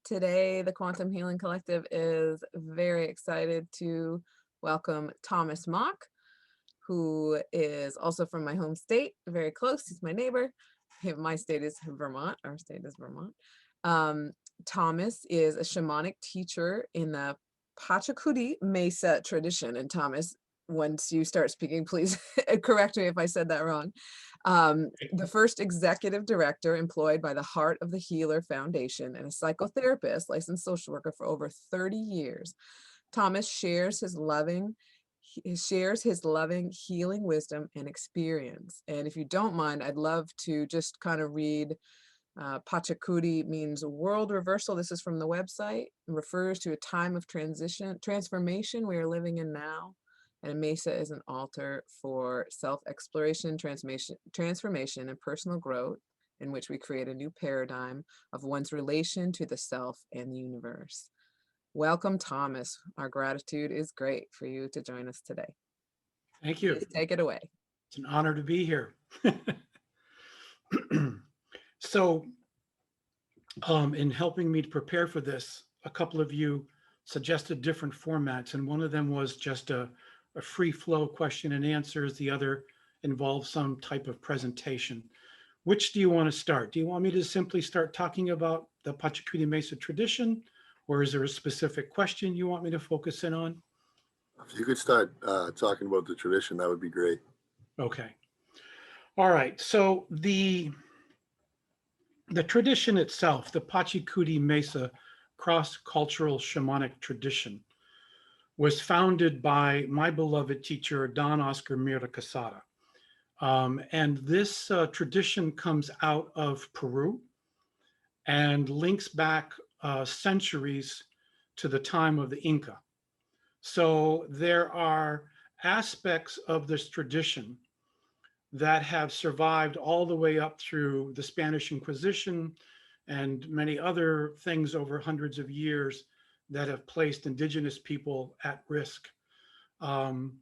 Today, the Quantum Healing Collective is very excited to welcome Thomas Mock, who is also from my home state, very close. He's my neighbor. My state is Vermont. Our state is Vermont. Thomas is a shamanic teacher in the Pachakuti Mesa tradition. And Thomas, once you start speaking, please correct me if I said that wrong. The first executive director employed by the Heart of the Healer Foundation and a psychotherapist, licensed social worker for over 30 years. Thomas shares his loving healing wisdom and experience. And if you don't mind, I'd love to just kind of read. Pachakuti means world reversal. This is from the website. It refers to a time of transformation we are living in now. And a mesa is an altar for self-exploration, transformation, and personal growth, in which we create a new paradigm of one's relation to the self and the universe. Welcome, Thomas. Our gratitude is great for you to join us today. Thank you. Please take it away. It's an honor to be here. So, in helping me to prepare for this, a couple of you suggested different formats, and one of them was just a free flow question and answers. The other involved some type of presentation. Which do you want to start? Do you want me to simply start talking about the Pachakuti Mesa tradition, or is there a specific question you want me to focus in on? If you could start talking about the tradition, that would be great. Okay. All right. So the tradition itself, the Pachakuti Mesa cross-cultural shamanic tradition, was founded by my beloved teacher, Don Oscar Mira Casada. And this tradition comes out of Peru and links back centuries to the time of the Inca. So there are aspects of this tradition that have survived all the way up through the Spanish Inquisition and many other things over hundreds of years that have placed indigenous people at risk. And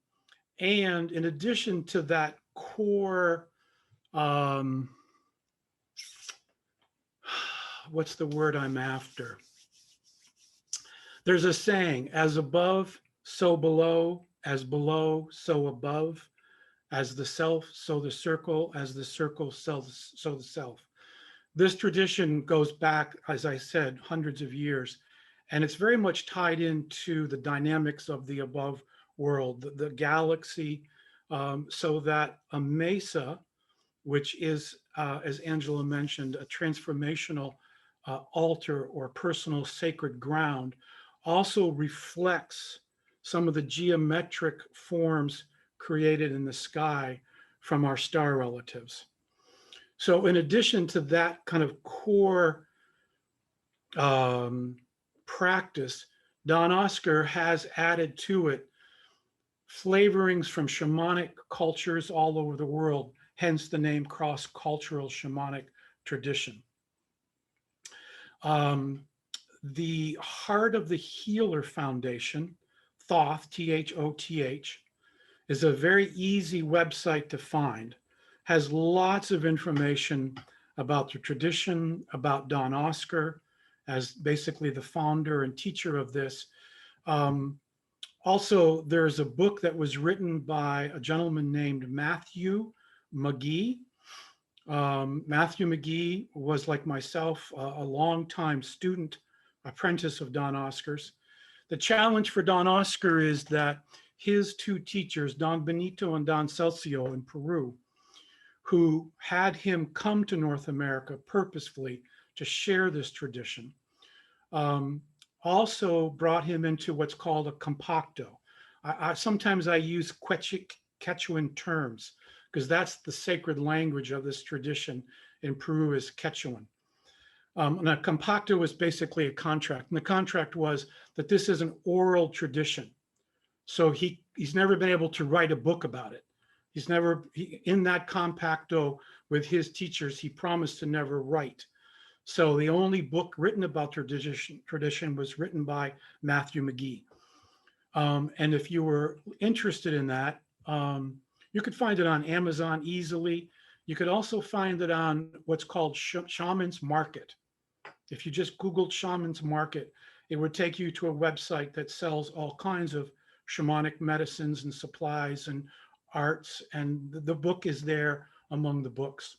in addition to that core, what's the word I'm after? There's a saying, as above, so below, as below, so above, as the self, so the circle, as the circle, so the self. This tradition goes back, as I said, hundreds of years, and it's very much tied into the dynamics of the above world, the galaxy, so that a mesa, which is, as Angela mentioned, a transformational altar or personal sacred ground, also reflects some of the geometric forms created in the sky from our star relatives. So in addition to that kind of core practice, Don Oscar has added to it flavorings from shamanic cultures all over the world, hence the name cross-cultural shamanic tradition. The Heart of the Healer Foundation, Thoth, Thoth, is a very easy website to find, has lots of information about the tradition, about Don Oscar as basically the founder and teacher of this. Also, there's a book that was written by a gentleman named Matthew McGee. Matthew McGee was, like myself, a longtime student, apprentice of Don Oscar's. The challenge for Don Oscar is that his two teachers, Don Benito and Don Celcio in Peru, who had him come to North America purposefully to share this tradition, also brought him into what's called a compacto. Sometimes I use Quechuan terms because that's the sacred language of this tradition in Peru is Quechuan. And a compacto was basically a contract. And the contract was that this is an oral tradition. So he's never been able to write a book about it. In that compacto with his teachers, he promised to never write. So the only book written about tradition was written by Matthew McGee. And if you were interested in that, you could find it on Amazon easily. You could also find it on what's called Shaman's Market. If you just Googled Shaman's Market, it would take you to a website that sells all kinds of shamanic medicines and supplies and arts, and the book is there among the books.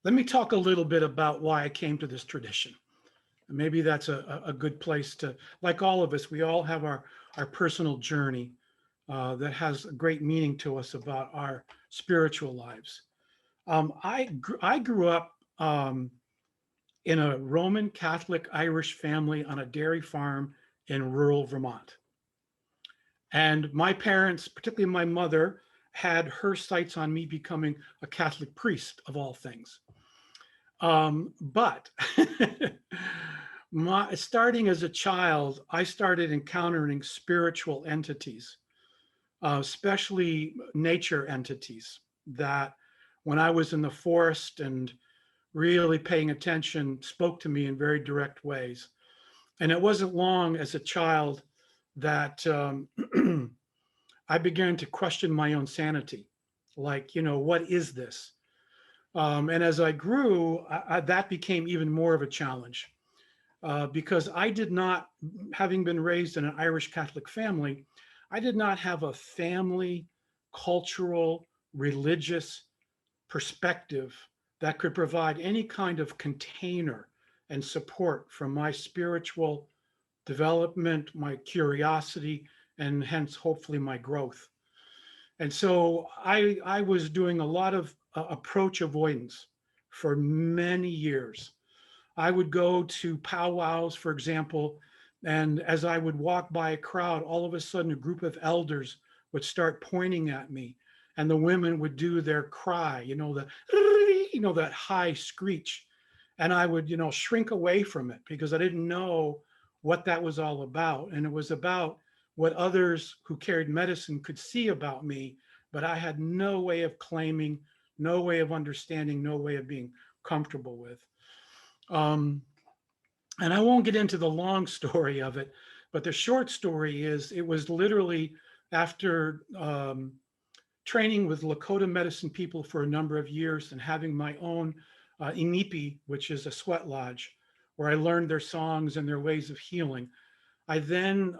Let me talk a little bit about why I came to this tradition. Maybe that's a good place to, like all of us, we all have our personal journey that has a great meaning to us about our spiritual lives. I grew up in a Roman Catholic Irish family on a dairy farm in rural Vermont. And my parents, particularly my mother, had her sights on me becoming a Catholic priest of all things. But starting as a child, I started encountering spiritual entities, especially nature entities that when I was in the forest and really paying attention, spoke to me in very direct ways. And it wasn't long as a child that I began to question my own sanity. Like, what is this? And as I grew, that became even more of a challenge because I did not, having been raised in an Irish Catholic family, I did not have a family, cultural, religious perspective that could provide any kind of container and support for my spiritual development, my curiosity, and hence hopefully my growth. And so I was doing a lot of approach avoidance for many years. I would go to powwows, for example, and as I would walk by a crowd, all of a sudden a group of elders would start pointing at me, and the women would do their cry, that high screech, and I would, shrink away from it because I didn't know what that was all about, and it was about what others who carried medicine could see about me, but I had no way of claiming, no way of understanding, no way of being comfortable with. And I won't get into the long story of it, but the short story is it was literally after training with Lakota medicine people for a number of years and having my own inipi, which is a sweat lodge, where I learned their songs and their ways of healing. I then,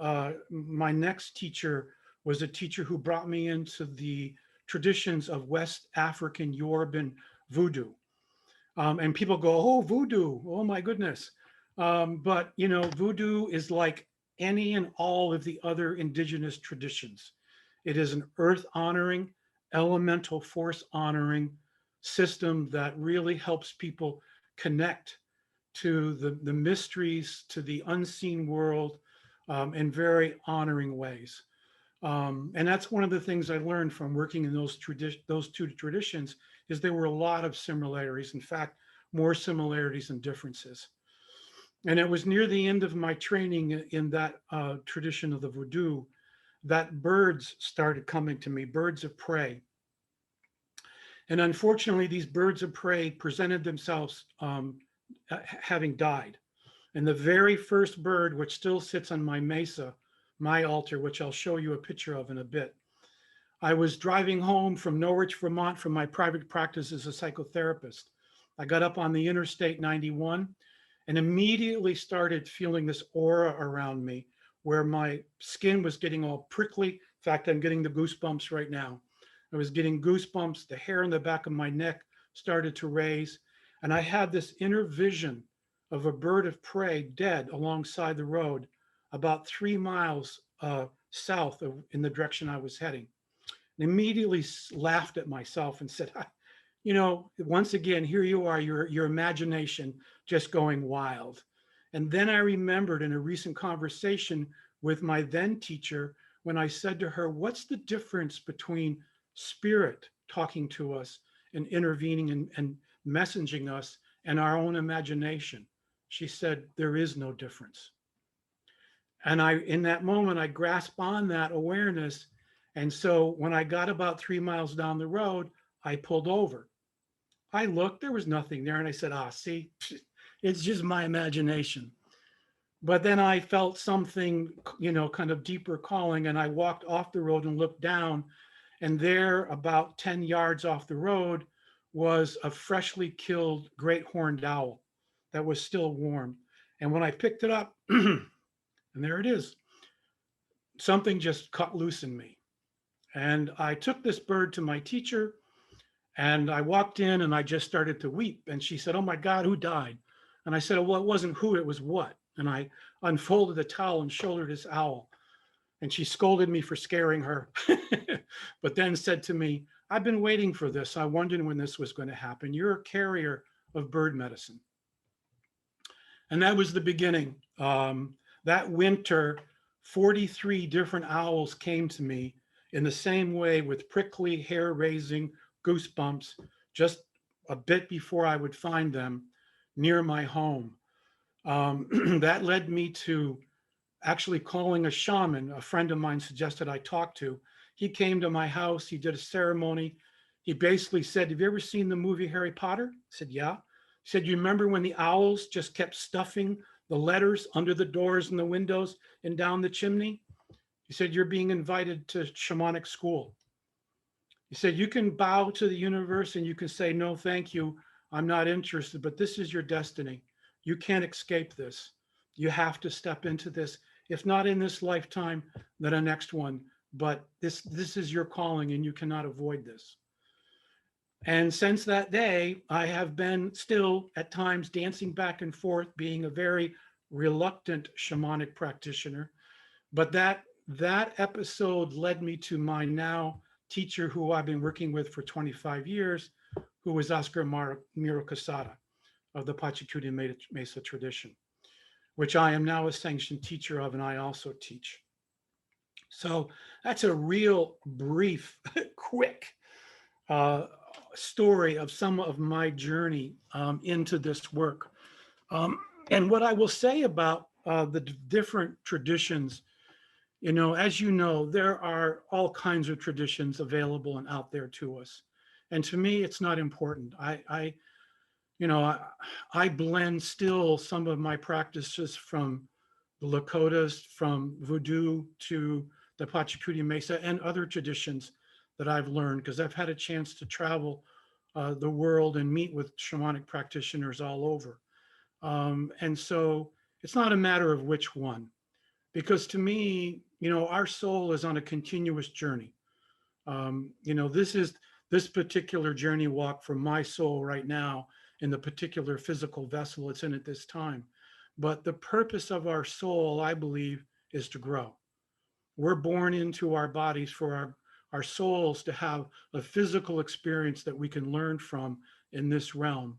my next teacher was a teacher who brought me into the traditions of West African Yoruban voodoo. And people go, oh, voodoo, oh my goodness. But, voodoo is like any and all of the other indigenous traditions. It is an earth honoring, elemental force honoring system that really helps people connect to the mysteries, to the unseen world in very honoring ways. And that's one of the things I learned from working in those two traditions is there were a lot of similarities. In fact, more similarities than differences. And it was near the end of my training in that tradition of the voodoo that birds started coming to me, birds of prey. And unfortunately, these birds of prey presented themselves having died. And the very first bird, which still sits on my mesa, my altar, which I'll show you a picture of in a bit. I was driving home from Norwich, Vermont from my private practice as a psychotherapist. I got up on the Interstate 91 and immediately started feeling this aura around me where my skin was getting all prickly. In fact, I'm getting the goosebumps right now. I was getting goosebumps. The hair on the back of my neck started to raise. And I had this inner vision of a bird of prey dead alongside the road about 3 miles south in the direction I was heading. And immediately laughed at myself and said, once again, here you are, your imagination just going wild. And then I remembered in a recent conversation with my then teacher, when I said to her, what's the difference between spirit talking to us and intervening and messaging us and our own imagination? She said, there is no difference. And in that moment, I grasped on that awareness. And so when I got about 3 miles down the road, I pulled over. I looked, there was nothing there. And I said, see, it's just my imagination. But then I felt something, kind of deeper calling. And I walked off the road and looked down. And there, about 10 yards off the road, was a freshly killed great horned owl that was still warm. And when I picked it up, and there it is, something just cut loose in me. And I took this bird to my teacher, and I walked in and I just started to weep. And she said, "Oh my God, who died?" And I said, "Oh, well, it wasn't who, it was what." And I unfolded the towel and showed her this owl. And she scolded me for scaring her, but then said to me, "I've been waiting for this. I wondered when this was going to happen. You're a carrier of bird medicine." And that was the beginning. That winter, 43 different owls came to me in the same way, with prickly, hair raising goosebumps, just a bit before I would find them near my home. That led me to actually calling a shaman. A friend of mine suggested I talk to. He came to my house, he did a ceremony. He basically said, "Have you ever seen the movie Harry Potter?" I said, "Yeah." He said, "You remember when the owls just kept stuffing the letters under the doors and the windows and down the chimney?" He said, "You're being invited to shamanic school." He said, "You can bow to the universe and you can say, 'No, thank you, I'm not interested,' but this is your destiny. You can't escape this. You have to step into this. If not in this lifetime, then a next one. But this is your calling and you cannot avoid this." And since that day, I have been still at times dancing back and forth, being a very reluctant shamanic practitioner. But that episode led me to my now teacher, who I've been working with for 25 years, who is Oscar Miro Casada of the Pachakuti Mesa tradition, which I am now a sanctioned teacher of, and I also teach. So that's a real brief, quick uh, story of some of my journey into this work. And what I will say about the different traditions, as you know, there are all kinds of traditions available and out there to us. And to me, it's not important. I blend still some of my practices from the Lakotas, from voodoo to the Pachakuti Mesa and other traditions that I've learned, because I've had a chance to travel the world and meet with shamanic practitioners all over. And so it's not a matter of which one, because to me, our soul is on a continuous journey. This particular journey walk for my soul right now in the particular physical vessel it's in at this time. But the purpose of our soul, I believe, is to grow. We're born into our bodies for our souls to have a physical experience that we can learn from in this realm.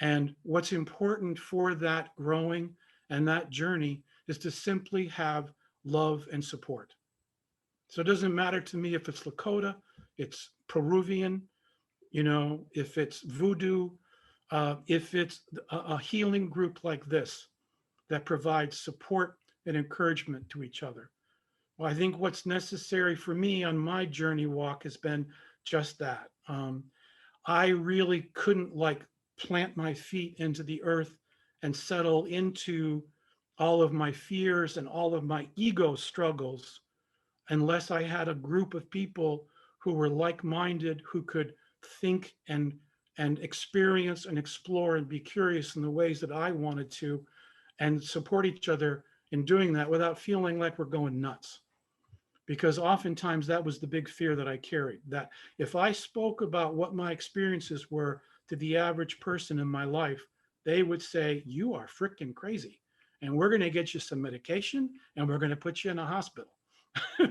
And what's important for that growing and that journey is to simply have love and support. So it doesn't matter to me if it's Lakota, it's Peruvian, if it's voodoo, if it's a healing group like this that provides support and encouragement to each other. Well, I think what's necessary for me on my journey walk has been just that. I really couldn't plant my feet into the earth and settle into all of my fears and all of my ego struggles unless I had a group of people who were like-minded, who could think and experience and explore and be curious in the ways that I wanted to, and support each other in doing that without feeling like we're going nuts. Because oftentimes that was the big fear that I carried, that if I spoke about what my experiences were to the average person in my life, they would say, "You are freaking crazy. And we're going to get you some medication and we're going to put you in a hospital."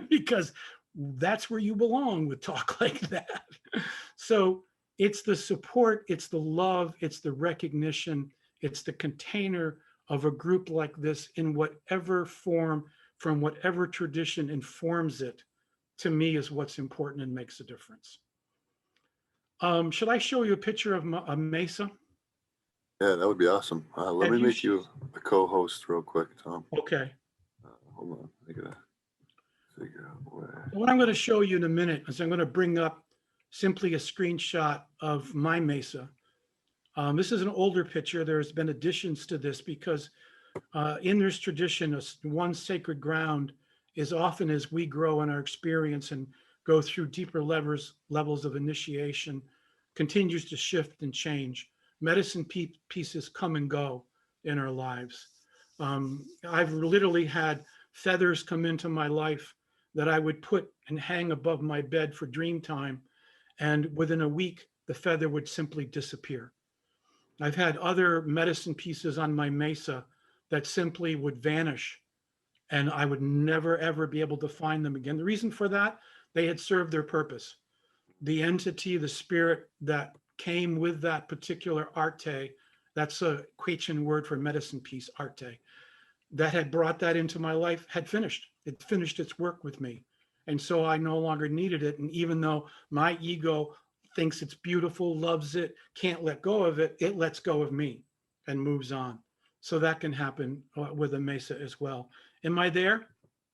Because that's where you belong with talk like that. So it's the support, it's the love, it's the recognition, it's the container of a group like this in whatever form, from whatever tradition informs it, to me is what's important and makes a difference. Should I show you a picture of a mesa? Yeah, that would be awesome. Let Have me you make you a co-host real quick, Tom. Okay. Hold on. I gotta figure out where. What I'm going to show you in a minute is I'm going to bring up simply a screenshot of my mesa. This is an older picture. There's been additions to this because in this tradition, one sacred ground is often as we grow in our experience and go through deeper levels of initiation, continues to shift and change. Medicine pieces come and go in our lives. I've literally had feathers come into my life that I would put and hang above my bed for dream time. And within a week, the feather would simply disappear. I've had other medicine pieces on my mesa that simply would vanish, and I would never, ever be able to find them again. The reason for that, they had served their purpose. The entity, the spirit that came with that particular arte, that's a Quechan word for medicine piece, arte, that had brought that into my life had finished. It finished its work with me. And so I no longer needed it. And even though my ego thinks it's beautiful, loves it, can't let go of it, it lets go of me and moves on. So that can happen with a mesa as well. Am I there?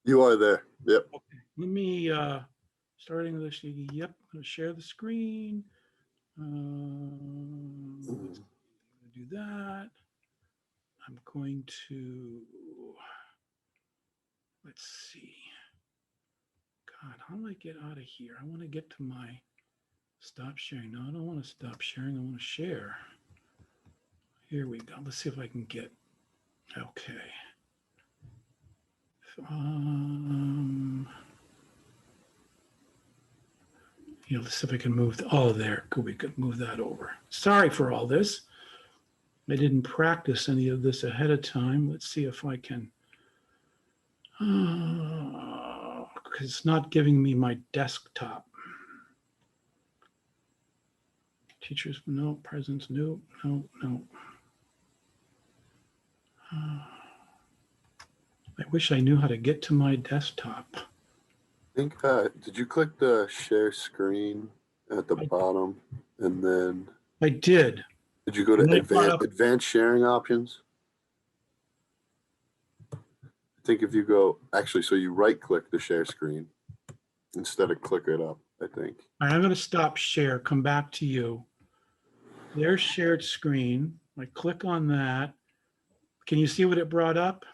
You are there. Yep. Okay. Let me, starting this, yep, I'm going to share the screen. Let's do that. I'm going to, let's see. God, how do I get out of here? I want to get to my stop sharing. No, I don't want to stop sharing. I want to share. Here we go. Let's see if I can get, okay. Yeah, let's see if I can move. Oh, there. We could move that over. Sorry for all this. I didn't practice any of this ahead of time. Let's see if I can. Because it's not giving me my desktop. Teachers, no. Presence, no. I wish I knew how to get to my desktop. I think, did you click the share screen at the bottom? And then I did. did you go to advanced sharing options? I think if you go, actually, so you right click the share screen instead of click it up, I think. All right, I'm going to stop share, come back to you. There's shared screen. I click on that. Can you see what it brought up?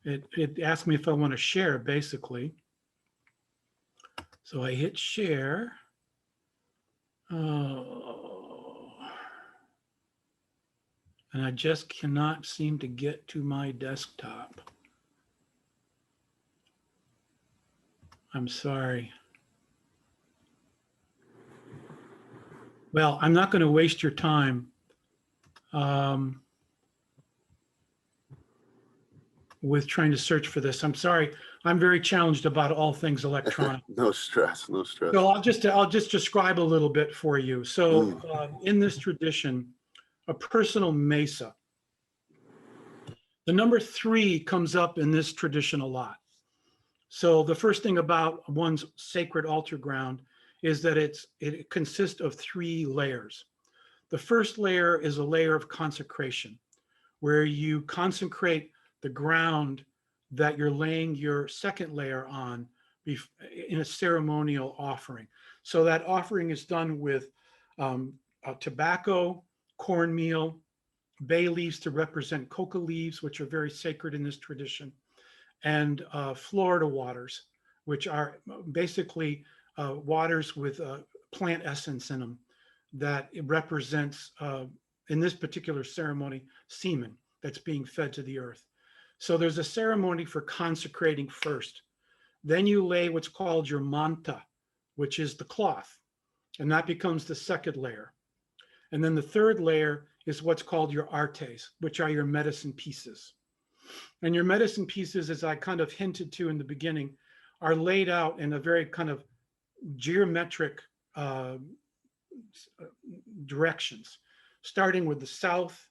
It asked me if I want to share, basically. So I hit share. Oh. And I just cannot seem to get to my desktop. I'm sorry. Well, I'm not going to waste your time with trying to search for this. I'm sorry. I'm very challenged about all things electronic. No stress, no stress. So I'll just describe a little bit for you. So in this tradition, a personal mesa, the number 3 comes up in this tradition a lot. So the first thing about one's sacred altar ground is that it consists of 3 layers. The first layer is a layer of consecration, where you consecrate the ground that you're laying your second layer on in a ceremonial offering. So that offering is done with tobacco, cornmeal, bay leaves to represent coca leaves, which are very sacred in this tradition, and Florida waters, which are basically waters with plant essence in them that it represents, in this particular ceremony, semen that's being fed to the earth. So there's a ceremony for consecrating first. Then you lay what's called your manta, which is the cloth, and that becomes the second layer. And then the third layer is what's called your artes, which are your medicine pieces. And your medicine pieces, as I kind of hinted to in the beginning, are laid out in a very kind of geometric directions, starting with the south,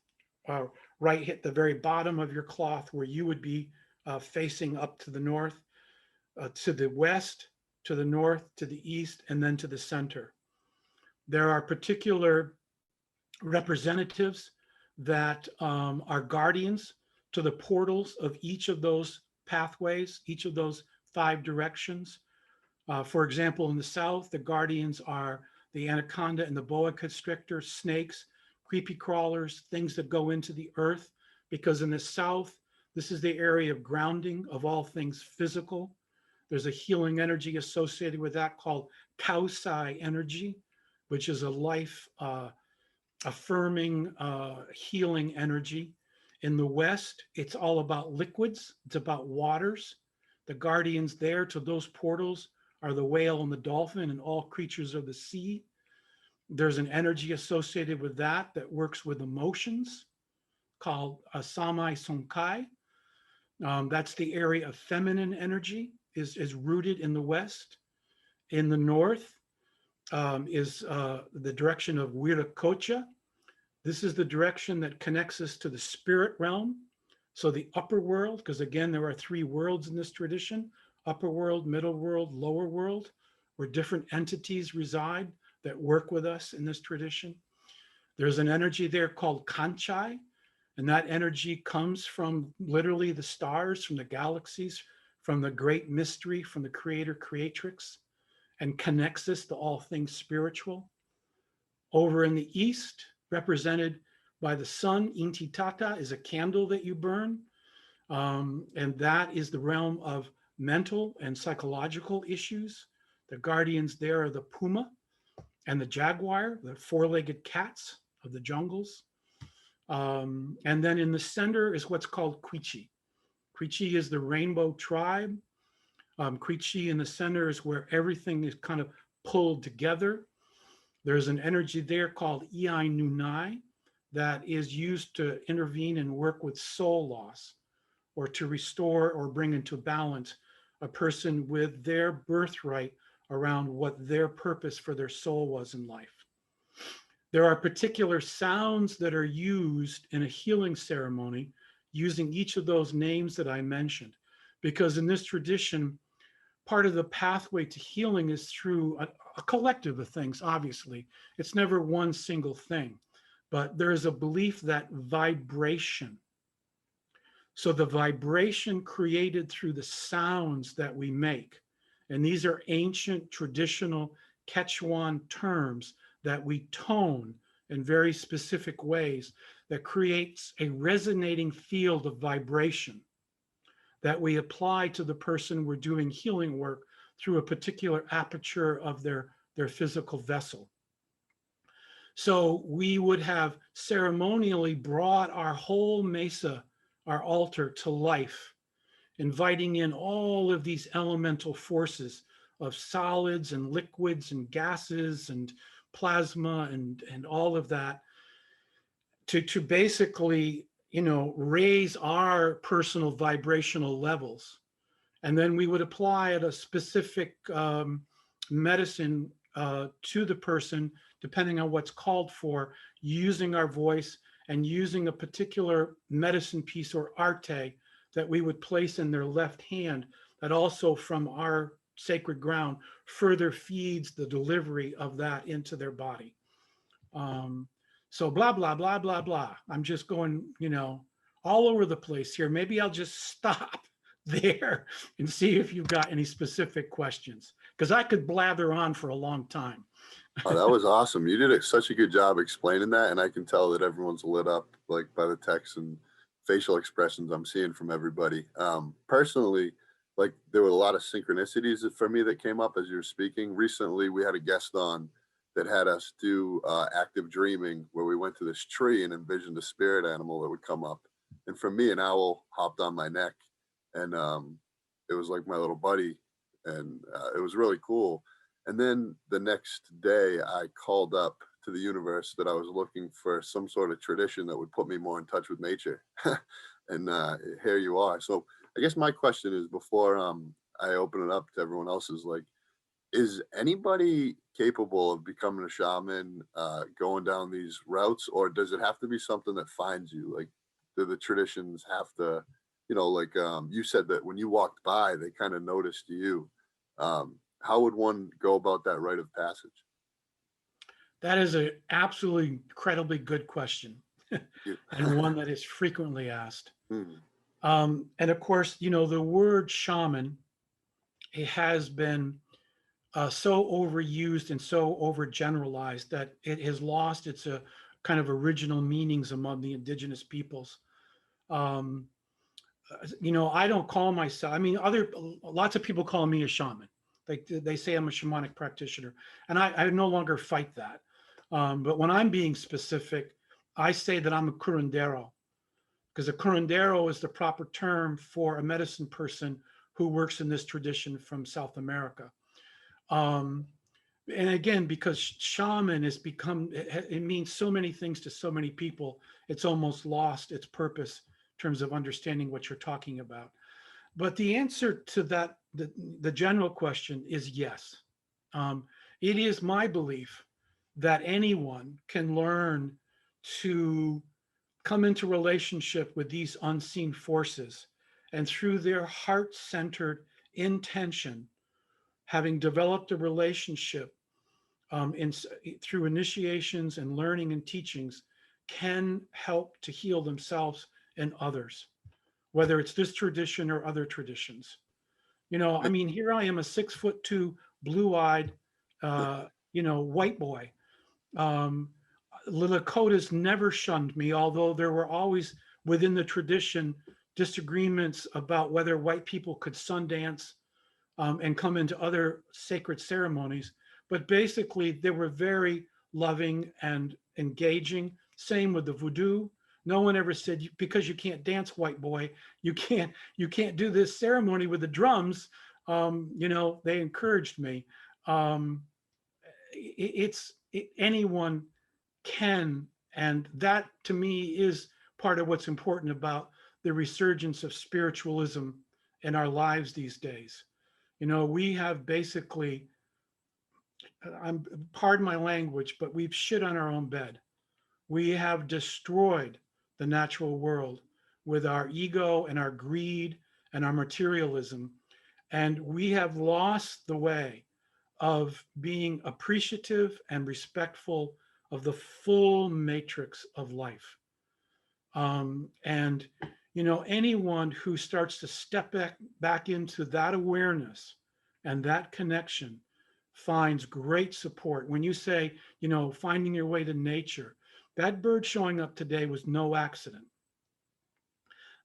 right hit the very bottom of your cloth where you would be facing up to the north, to the west, to the north, to the east, and then to the center. There are particular representatives that are guardians to the portals of each of those pathways, each of those 5 directions. For example, in the south, the guardians are the anaconda and the boa constrictor, snakes, creepy crawlers, things that go into the earth, because in the south, this is the area of grounding of all things physical. There's a healing energy associated with that called Kausai energy, which is a life affirming, healing energy. In the West, it's all about liquids, it's about waters. The guardians there to those portals are the whale and the dolphin and all creatures of the sea. There's an energy associated with that that works with emotions called Samai Sonkai. That's the area of feminine energy, is rooted in the West. In the North is the direction of Viracocha. This is the direction that connects us to the spirit realm. So the upper world, because again, there are three worlds in this tradition: upper world, middle world, lower world, where different entities reside that work with us in this tradition. There's an energy there called Kanchai, and that energy comes from literally the stars, from the galaxies, from the great mystery, from the creator creatrix, and connects us to all things spiritual. Over in the east, represented by the sun, Intitata is a candle that you burn. And that is the realm of mental and psychological issues. The guardians there are the puma and the jaguar, the four-legged cats of the jungles. And then in the center is what's called Quichi. Quichi is the rainbow tribe. Quichi in the center is where everything is kind of pulled together. There's an energy there called Iai Nunai that is used to intervene and work with soul loss, or to restore or bring into balance a person with their birthright around what their purpose for their soul was in life. There are particular sounds that are used in a healing ceremony using each of those names that I mentioned, because in this tradition, part of the pathway to healing is through a collective of things, obviously. It's never one single thing, but there is a belief that vibration, so the vibration created through the sounds that we make, and these are ancient traditional Quechuan terms that we tone in very specific ways that creates a resonating field of vibration that we apply to the person we're doing healing work through a particular aperture of their physical vessel. So we would have ceremonially brought our whole mesa, our altar, to life, inviting in all of these elemental forces of solids and liquids and gases and plasma and all of that to basically, raise our personal vibrational levels. And then we would apply at a specific medicine to the person, depending on what's called for, using our voice and using a particular medicine piece or arte that we would place in their left hand, that also from our sacred ground further feeds the delivery of that into their body. So blah, blah, blah, blah, blah. I'm just going, all over the place here. Maybe I'll just stop there and see if you've got any specific questions, because I could blather on for a long time. Oh, that was awesome. You did such a good job explaining that. And I can tell that everyone's lit up like by the text and facial expressions I'm seeing from everybody. Personally, like there were a lot of synchronicities for me that came up as you were speaking. Recently, we had a guest on that had us do active dreaming, where we went to this tree and envisioned a spirit animal that would come up. And for me, an owl hopped on my neck, and it was like my little buddy, and it was really cool. And then the next day, I called up to the universe that I was looking for some sort of tradition that would put me more in touch with nature. And here you are. So I guess my question is, before I open it up to everyone else, is like, is anybody capable of becoming a shaman, going down these routes, or does it have to be something that finds you? Like, do the traditions have to, like you said that when you walked by, they kind of noticed you. How would one go about that rite of passage? That is an absolutely incredibly good question, and one that is frequently asked. And of course, the word shaman, it has been so overused and so overgeneralized that it has lost its kind of original meanings among the indigenous peoples. I don't call myself, lots of people call me a shaman. They say I'm a shamanic practitioner, and I no longer fight that. But when I'm being specific, I say that I'm a curandero, because a curandero is the proper term for a medicine person who works in this tradition from South America. Um, and again, because shaman has become, it means so many things to so many people, it's almost lost its purpose in terms of understanding what you're talking about. But the answer to that, the general question is yes. It is my belief that anyone can learn to come into relationship with these unseen forces, and through their heart-centered intention, having developed a relationship through initiations and learning and teachings, can help to heal themselves and others, whether it's this tradition or other traditions. Here I am, a 6'2", blue-eyed, white boy. Um, the Lakotas never shunned me, although there were always within the tradition disagreements about whether white people could Sundance and come into other sacred ceremonies. But basically, they were very loving and engaging. Same with the voodoo. No one ever said, because you can't dance, white boy, you can't do this ceremony with the drums. They encouraged me. Anyone can, and that to me is part of what's important about the resurgence of spiritualism in our lives these days. We have basically, pardon my language, but we've shit on our own bed. We have destroyed the natural world with our ego and our greed and our materialism. And we have lost the way of being appreciative and respectful of the full matrix of life. Anyone who starts to step back into that awareness and that connection finds great support. When you say, finding your way to nature, that bird showing up today was no accident.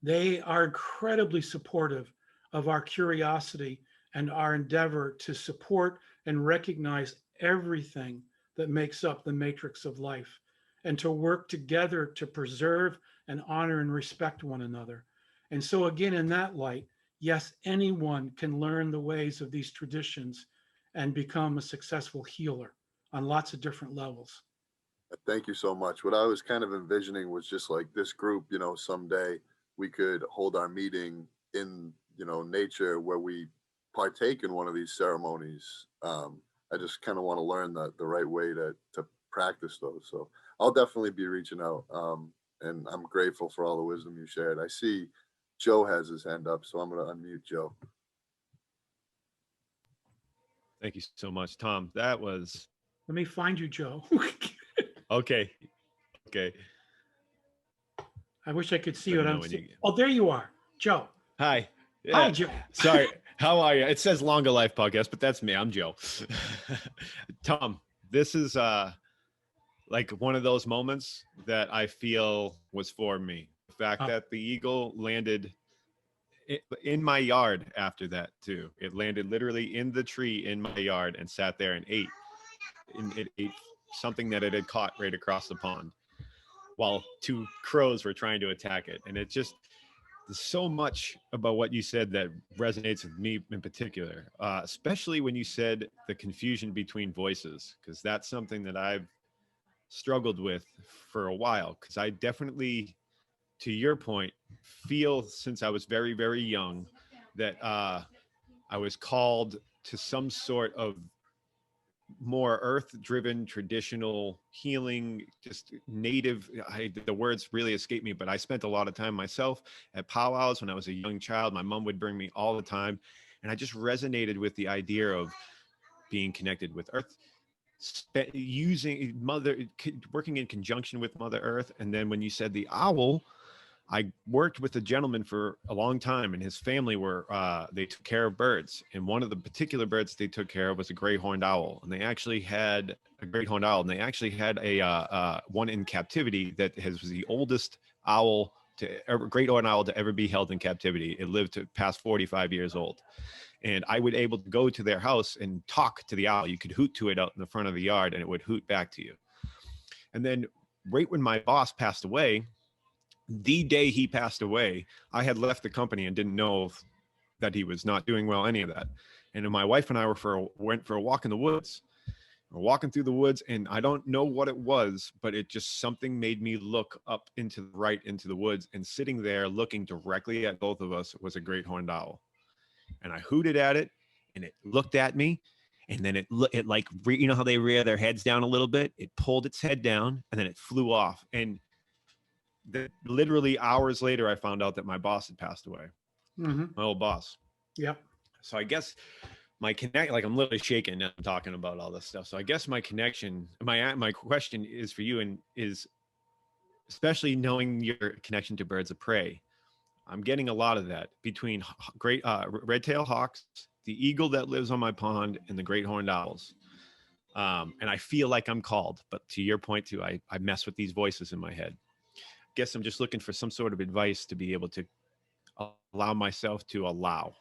They are incredibly supportive of our curiosity and our endeavor to support and recognize everything that makes up the matrix of life, and to work together to preserve and honor and respect one another. And so again, in that light, yes, anyone can learn the ways of these traditions and become a successful healer on lots of different levels. Thank you so much. What I was kind of envisioning was just like this group, someday we could hold our meeting in, nature where we partake in one of these ceremonies. I just kind of want to learn the right way to practice those. So I'll definitely be reaching out. And I'm grateful for all the wisdom you shared. I see Joe has his hand up, so I'm going to unmute Joe. Thank you so much, Tom. That was... Let me find you, Joe. Okay. I wish I could see you. Oh, there you are, Joe. Hi. Yeah. Hi, Joe. Sorry. How are you? It says Longer Life Podcast, but that's me. I'm Joe. Tom, this is like one of those moments that I feel was for me. The fact that the eagle landed in my yard after that too. It landed literally in the tree in my yard and sat there and ate. And it ate something that it had caught right across the pond while two crows were trying to attack it. And it just, there's so much about what you said that resonates with me in particular, especially when you said the confusion between voices, because that's something that I've struggled with for a while. Because I definitely, to your point, feel since I was very, very young that I was called to some sort of more earth-driven, traditional healing, just native. The words really escape me, but I spent a lot of time myself at powwows when I was a young child. My mom would bring me all the time, and I just resonated with the idea of being connected with earth, working in conjunction with Mother Earth. And then when you said the owl, I worked with a gentleman for a long time, and his family they took care of birds. And one of the particular birds they took care of was a gray horned owl. And they actually had a great horned owl. And they actually had a one in captivity that was the oldest owl great horned owl to ever be held in captivity. It lived to past 45 years old. And I would able to go to their house and talk to the owl. You could hoot to it out in the front of the yard and it would hoot back to you. And then right when my boss passed away, the day he passed away, I had left the company and didn't know that he was not doing well, any of that. And then my wife and I went for a walk in the woods. We're walking through the woods, and I don't know what it was, but it just something made me look up into the woods, and sitting there looking directly at both of us was a great horned owl. And I hooted at it, and it looked at me, and then it like, you know how they rear their heads down a little bit? It pulled its head down, and then it flew off. And literally hours later, I found out that my boss had passed away. Mm-hmm. My old boss. Yep. So I guess my like I'm literally shaking now talking about all this stuff. So I guess my question is for you, and is especially knowing your connection to birds of prey. I'm getting a lot of that between great red-tailed hawks, the eagle that lives on my pond, and the great horned owls. And I feel like I'm called, but to your point too, I mess with these voices in my head. Guess I'm just looking for some sort of advice to be able to allow myself to allow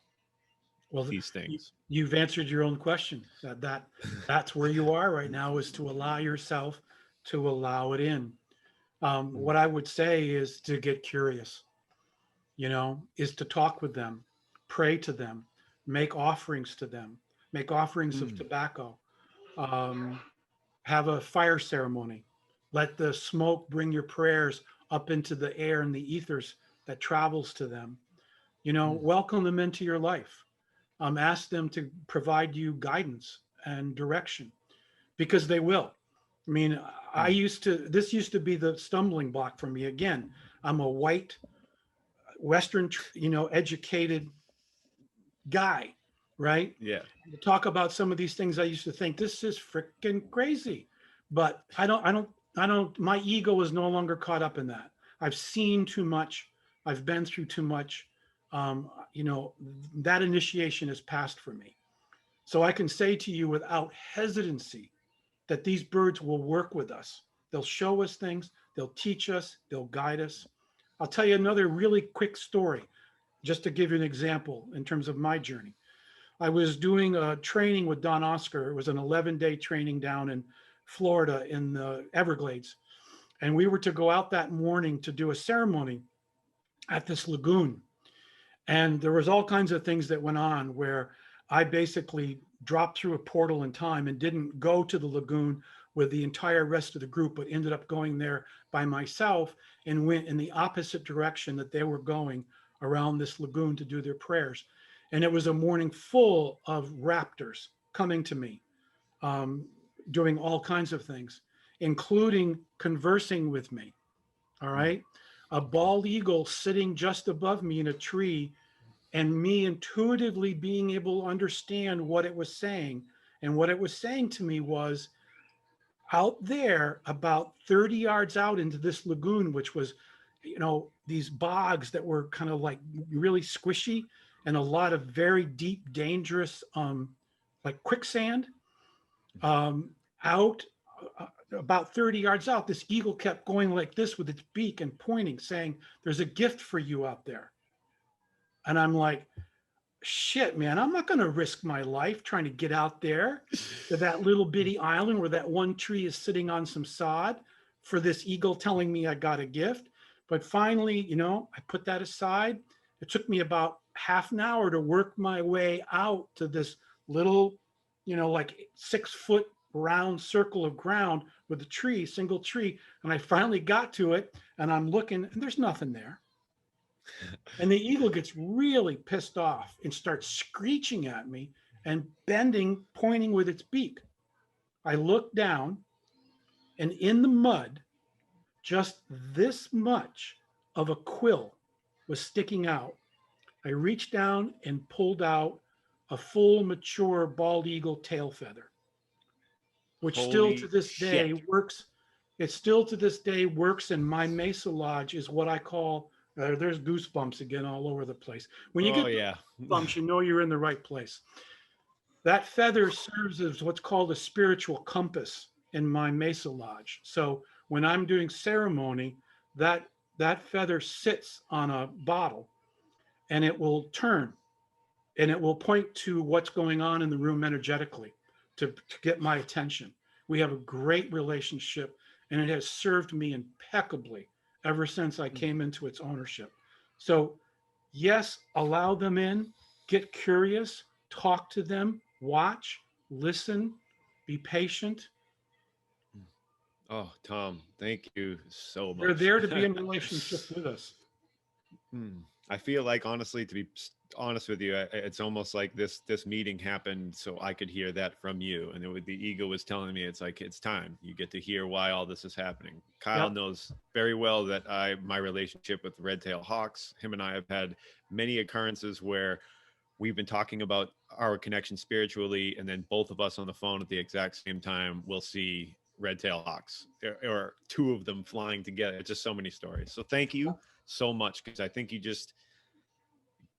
these things. You've answered your own question. That's where you are right now, is to allow yourself to allow it in. What I would say is to get curious, is to talk with them, pray to them, make offerings to them, make offerings of tobacco, have a fire ceremony, let the smoke bring your prayers up into the air and the ethers that travels to them, welcome them into your life. Ask them to provide you guidance and direction, because they will. I mean, this used to be the stumbling block for me. Again, I'm a white, Western, educated guy, right? Yeah. To talk about some of these things, I used to think this is freaking crazy, but I don't, my ego is no longer caught up in that. I've seen too much. I've been through too much. That initiation is past for me. So I can say to you without hesitancy that these birds will work with us. They'll show us things. They'll teach us. They'll guide us. I'll tell you another really quick story, just to give you an example in terms of my journey. I was doing a training with Don Oscar. It was an 11-day training down in Florida in the Everglades. And we were to go out that morning to do a ceremony at this lagoon. And there was all kinds of things that went on where I basically dropped through a portal in time and didn't go to the lagoon with the entire rest of the group, but ended up going there by myself and went in the opposite direction that they were going around this lagoon to do their prayers. And it was a morning full of raptors coming to me, doing all kinds of things, including conversing with me. All right. A bald eagle sitting just above me in a tree, and me intuitively being able to understand what it was saying. And what it was saying to me was, out there about 30 yards out into this lagoon, which was, these bogs that were kind of like really squishy, and a lot of very deep, dangerous, like quicksand, out about 30 yards out, this eagle kept going like this with its beak and pointing, saying, "There's a gift for you out there." And I'm like, shit, man, I'm not going to risk my life trying to get out there to that little bitty island where that one tree is sitting on some sod for this eagle telling me I got a gift. But finally, I put that aside. It took me about half an hour to work my way out to this little, like 6-foot round circle of ground with a tree, single tree. And I finally got to it, and I'm looking, and there's nothing there. And the eagle gets really pissed off and starts screeching at me and bending, pointing with its beak. I look down, and in the mud, just this much of a quill was sticking out. I reached down and pulled out a full, mature bald eagle tail feather, which still to this day works. It still to this day works in my Mesa Lodge, is what I call, there's goosebumps again all over the place. When you get goosebumps, you're in the right place. That feather serves as what's called a spiritual compass in my Mesa Lodge. So when I'm doing ceremony, that that feather sits on a bottle and it will turn and it will point to what's going on in the room energetically to get my attention. We have a great relationship and it has served me impeccably ever since I came into its ownership. So, yes, allow them in, get curious, talk to them, watch, listen, be patient. Oh, Tom, thank you so They're much. there to be in relationship with us. I feel like, honestly, to be honest with you, it's almost like this meeting happened so I could hear that from you, and the ego was telling me it's like it's time. You get to hear why all this is happening. Kyle Yep. knows very well that my relationship with red-tailed hawks. Him and I have had many occurrences where we've been talking about our connection spiritually, and then both of us on the phone at the exact same time will see red-tailed hawks or two of them flying together. It's just so many stories. So thank you so much, because I think you just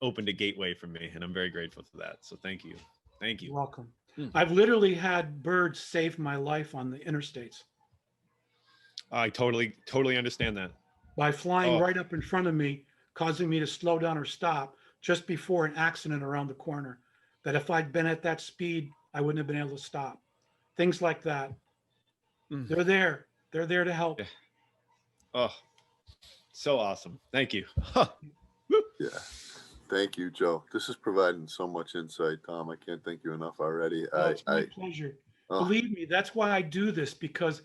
opened a gateway for me, and I'm very grateful for that. So thank you. Thank You're you. welcome. I've literally had birds save my life on the interstates I totally understand that. by flying Oh, right up in front of me, causing me to slow down or stop just before an accident around the corner. That if I'd been at that speed, I wouldn't have been able to stop. Things like that. They're there. They're there to help. yeah. Oh, so awesome. Thank you. Yeah. Thank you, Joe. This is providing so much insight, Tom. I can't thank you enough already. Oh, it's my pleasure. Believe me, that's why I do this, because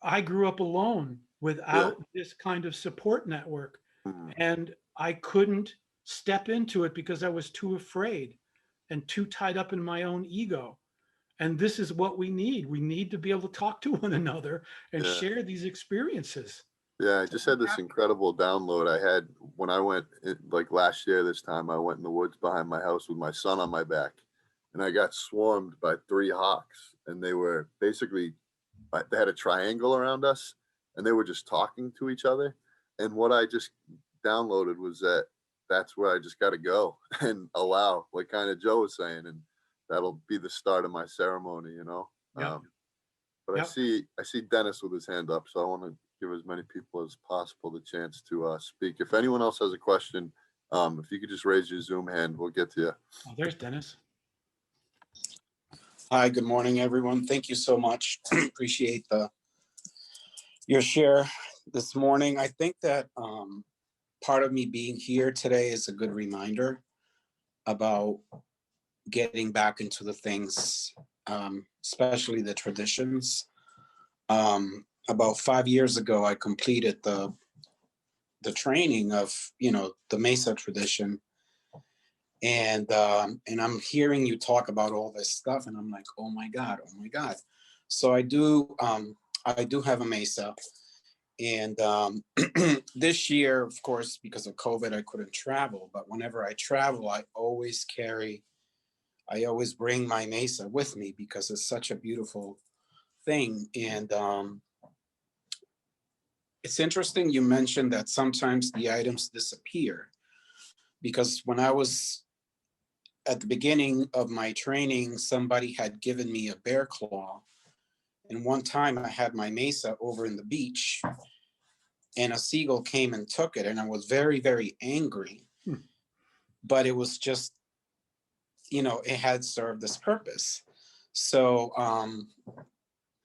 I grew up alone without this kind of support network. Mhm. And I couldn't step into it because I was too afraid and too tied up in my own ego. And this is what we need. We need to be able to talk to one another and Yeah. share these experiences. Yeah, I just had this incredible download I had when I went, like last year, this time I went in the woods behind my house with my son on my back, and I got swarmed by 3 hawks, and they were basically, they had a triangle around us, and they were just talking to each other. And what I just downloaded was that that's where I just got to go and allow, like kind of Joe was saying, and that'll be the start of my ceremony, you know. Yep. But Yep. I see Dennis with his hand up, so I want to give as many people as possible the chance to speak. If anyone else has a question, if you could just raise your Zoom hand, we'll get to you. Oh, there's Dennis. Hi, good morning, everyone. Thank you so much. Appreciate your share this morning. I think that part of me being here today is a good reminder about getting back into the things, especially the traditions. About 5 years ago, I completed the training of, the Mesa tradition. And I'm hearing you talk about all this stuff, and I'm like, oh my God. So I do have a Mesa. And this year, of course, because of COVID, I couldn't travel. But whenever I travel, I always bring my Mesa with me because it's such a beautiful thing. And it's interesting you mentioned that sometimes the items disappear, because when I was at the beginning of my training, somebody had given me a bear claw. And one time I had my Mesa over in the beach, and a seagull came and took it. And I was very, very angry. But it was just, it had served this purpose. So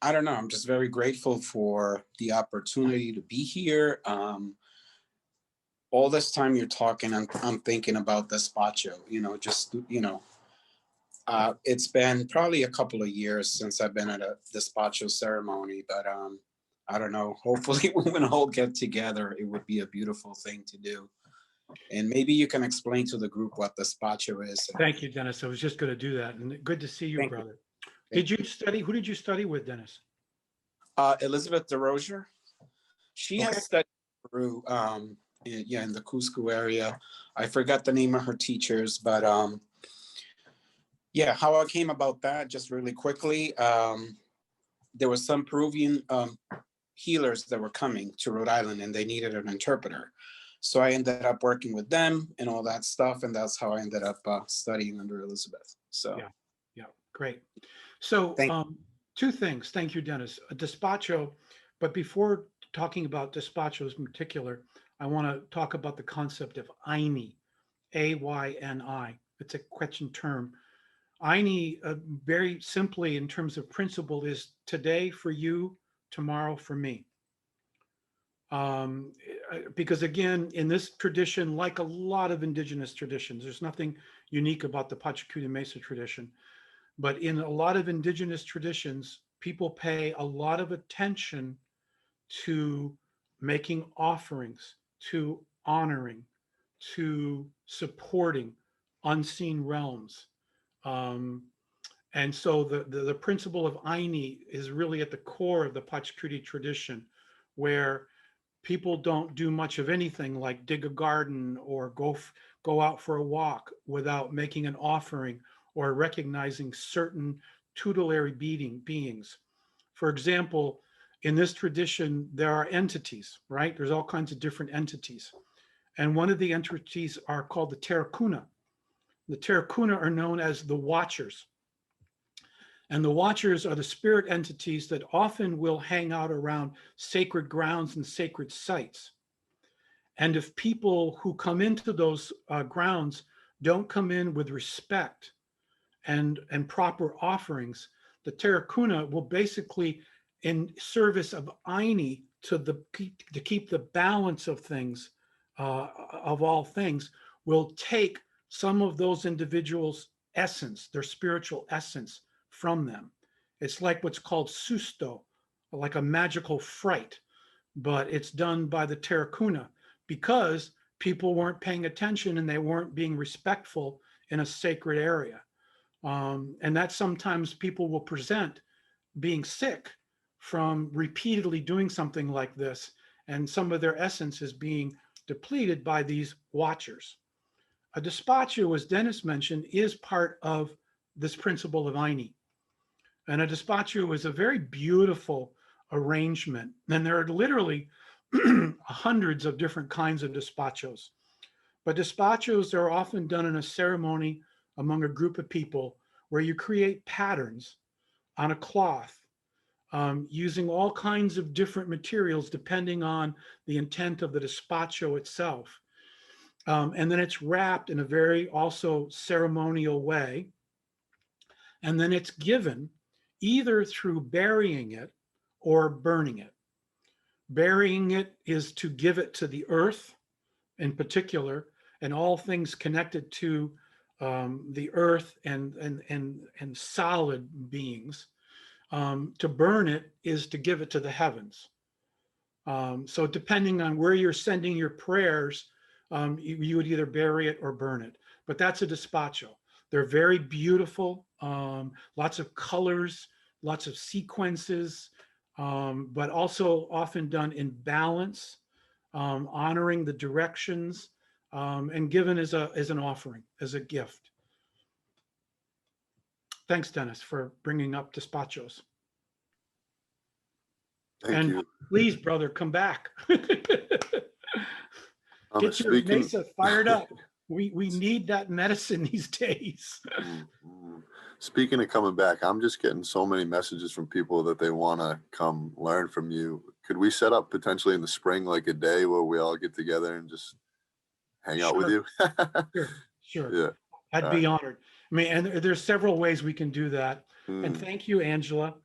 I don't know. I'm just very grateful for the opportunity to be here. All this time you're talking, I'm thinking about despacho, it's been probably a couple of years since I've been at a despacho ceremony, but I don't know. Hopefully when we all get together, it would be a beautiful thing to do. And maybe you can explain to the group what despacho is. Thank you, Dennis. I was just going to do that. And good to see you, brother. Who did you study with, Dennis? Elizabeth DeRozier. She has studied Peru, in the Cusco area. I forgot the name of her teachers, but how I came about that, just really quickly. There was some Peruvian healers that were coming to Rhode Island, and they needed an interpreter. So I ended up working with them and all that stuff, and that's how I ended up studying under Elizabeth. So yeah, great. So 2 things. Thank you, Dennis. A despacho, but before talking about despachos in particular, I want to talk about the concept of Ayni, Ayni. It's a Quechan term. Ayni, very simply in terms of principle, is today for you, tomorrow for me. Um, because again, in this tradition, like a lot of indigenous traditions, there's nothing unique about the Pachakuti Mesa tradition, but in a lot of indigenous traditions, people pay a lot of attention to making offerings, to honoring, to supporting unseen realms. Um, and so the principle of Ayni is really at the core of the Pachakuti tradition, where people don't do much of anything like dig a garden or go out for a walk without making an offering or recognizing certain tutelary beings. For example, in this tradition, there are entities, right? There's all kinds of different entities. And one of the entities are called the Terrakuna. The Terrakuna are known as the Watchers. And the Watchers are the spirit entities that often will hang out around sacred grounds and sacred sites. And if people who come into those grounds don't come in with respect and proper offerings, the Terrakuna will basically, in service of Ayni, to keep the balance of things, of all things, will take some of those individuals' essence, their spiritual essence, from them. It's like what's called susto, like a magical fright, but it's done by the Terrakuna because people weren't paying attention and they weren't being respectful in a sacred area. And that sometimes people will present being sick from repeatedly doing something like this, and some of their essence is being depleted by these watchers. A despacho, as Dennis mentioned, is part of this principle of Ayni. And a despacho is a very beautiful arrangement. And there are literally hundreds of different kinds of despachos. But despachos are often done in a ceremony among a group of people where you create patterns on a cloth using all kinds of different materials depending on the intent of the despacho itself. And then it's wrapped in a very also ceremonial way. And then it's given either through burying it or burning it. Burying it is to give it to the earth in particular, and all things connected to the earth and solid beings. To burn it is to give it to the heavens. So depending on where you're sending your prayers, you would either bury it or burn it. But that's a despacho. They're very beautiful, lots of colors, lots of sequences, but also often done in balance, honoring the directions, and given as an offering, as a gift. Thanks, Dennis, for bringing up despachos. Thank you. Please, brother, come back. Get your Speaking, mesa fired up. We need that medicine these days. Speaking of coming back, I'm just getting so many messages from people that they want to come learn from you. Could we set up potentially in the spring, like a day where we all get together and just hang out with you? Sure. Yeah. I'd be honored. I mean, and there's several ways we can do that. And thank you, Angela,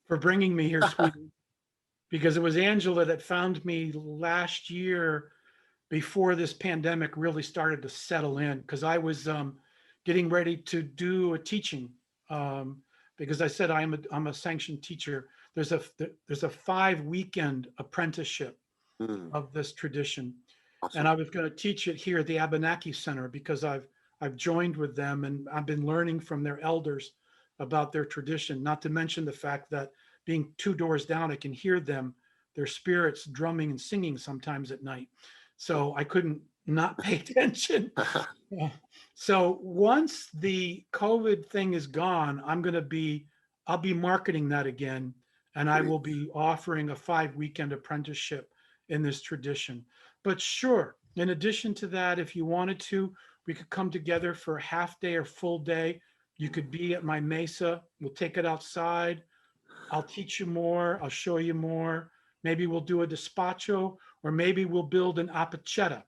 for bringing me here, sweetie, because it was Angela that found me last year before this pandemic really started to settle in, because I was getting ready to do a teaching, because I said I'm a sanctioned teacher. There's a 5-weekend apprenticeship of this tradition. Awesome. And I was going to teach it here at the Abenaki Center because I've joined with them and I've been learning from their elders about their tradition, not to mention the fact that being 2 doors down, I can hear them, their spirits drumming and singing sometimes at night. So I couldn't not pay attention. So once the COVID thing is gone, I'll be marketing that again. And I will be offering a 5-weekend apprenticeship in this tradition. But sure, in addition to that, if you wanted to, we could come together for a half day or full day. You could be at my mesa. We'll take it outside. I'll teach you more. I'll show you more. maybe we'll do a despacho, or maybe we'll build an apacheta.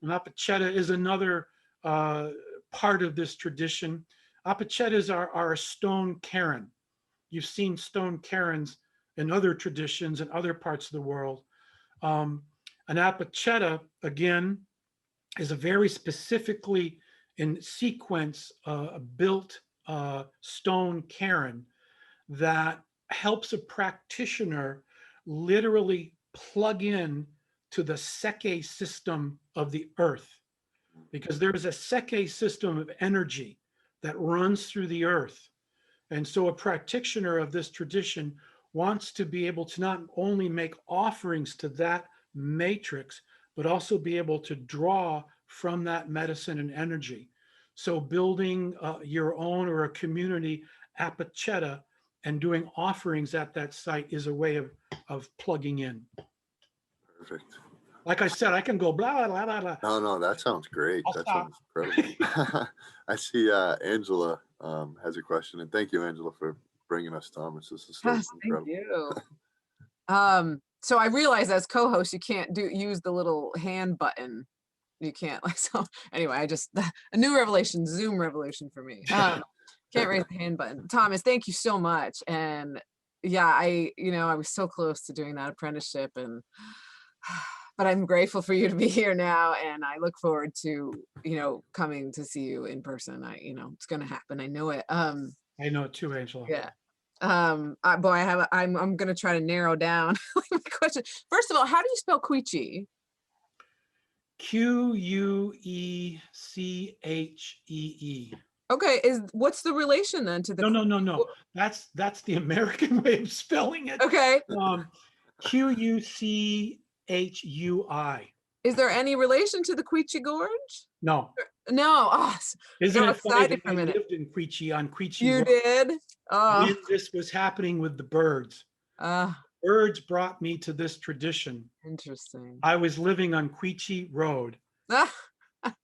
An apacheta is another part of this tradition. Apachetas are a stone cairn. You've seen stone cairns in other traditions in other parts of the world. An apacheta, again, is a very specifically in sequence built stone cairn that helps a practitioner literally plug in to the seke system of the earth, because there is a seke system of energy that runs through the earth. And so a practitioner of this tradition wants to be able to not only make offerings to that matrix, but also be able to draw from that medicine and energy. So building your own or a community apacheta and doing offerings at that site is a way of plugging in. Perfect. Like I said, I can go blah, blah, blah, blah. No, that sounds great. I'll That stop. sounds incredible. I see Angela has a question, and thank you, Angela, for bringing us Thomas. This is so Yes, incredible. thank you. So I realize as co-host, you can't use the little hand button. You can't so anyway, a new revelation, Zoom revolution for me. Can't raise the hand button. Thomas, thank you so much. And yeah, I was so close to doing that apprenticeship, and but I'm grateful for you to be here now, and I look forward to coming to see you in person. It's gonna happen. I know it. I know it too, Angela. Yeah. I'm gonna try to narrow down my question. First of all, how do you spell Quechee? Queechee. Okay, what's the relation then to the No. That's the American way of spelling it. Okay. Quechui. Is there any relation to the Quechee Gorge? No. No. Oh, Isn't so it funny excited that for I a minute. lived in Quechee on Quechee You Road did? Oh. when this was happening with the birds. Birds brought me to this tradition. Interesting. I was living on Quechee Road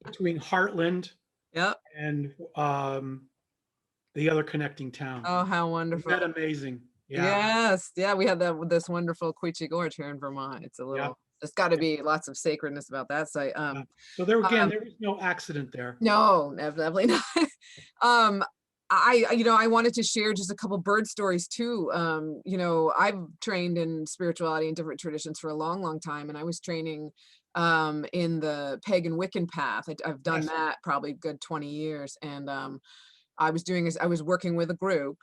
between Heartland and the other connecting town. Oh, how wonderful. Isn't that amazing? Yeah. Yes. Yeah, we had this wonderful Quechee Gorge here in Vermont. It's a little, there's got to be lots of sacredness about that site. So there again, there was no accident there. No, definitely not. I wanted to share just a couple bird stories too. I've trained in spirituality and different traditions for a long, long time, and I was training in the pagan Wiccan path. I've done that probably a good 20 years, and I was working with a group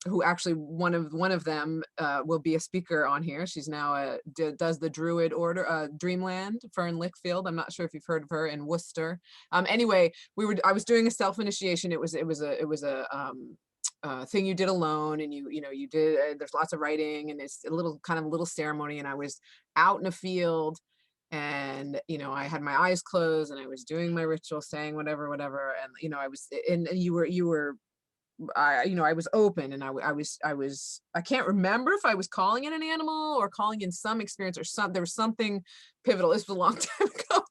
who actually one of them will be a speaker on here. She's now does the Druid order, Dreamland, Fern Lickfield. I'm not sure if you've heard of her, in Worcester. Anyway, I was doing a self-initiation. It was a thing you did alone, and you did. There's lots of writing, and it's a little ceremony. And I was out in a field, and I had my eyes closed, and I was doing my ritual, saying whatever, and I was, and you were. I was open, and I can't remember if I was calling in an animal or calling in some experience or there was something pivotal. This was a long time ago,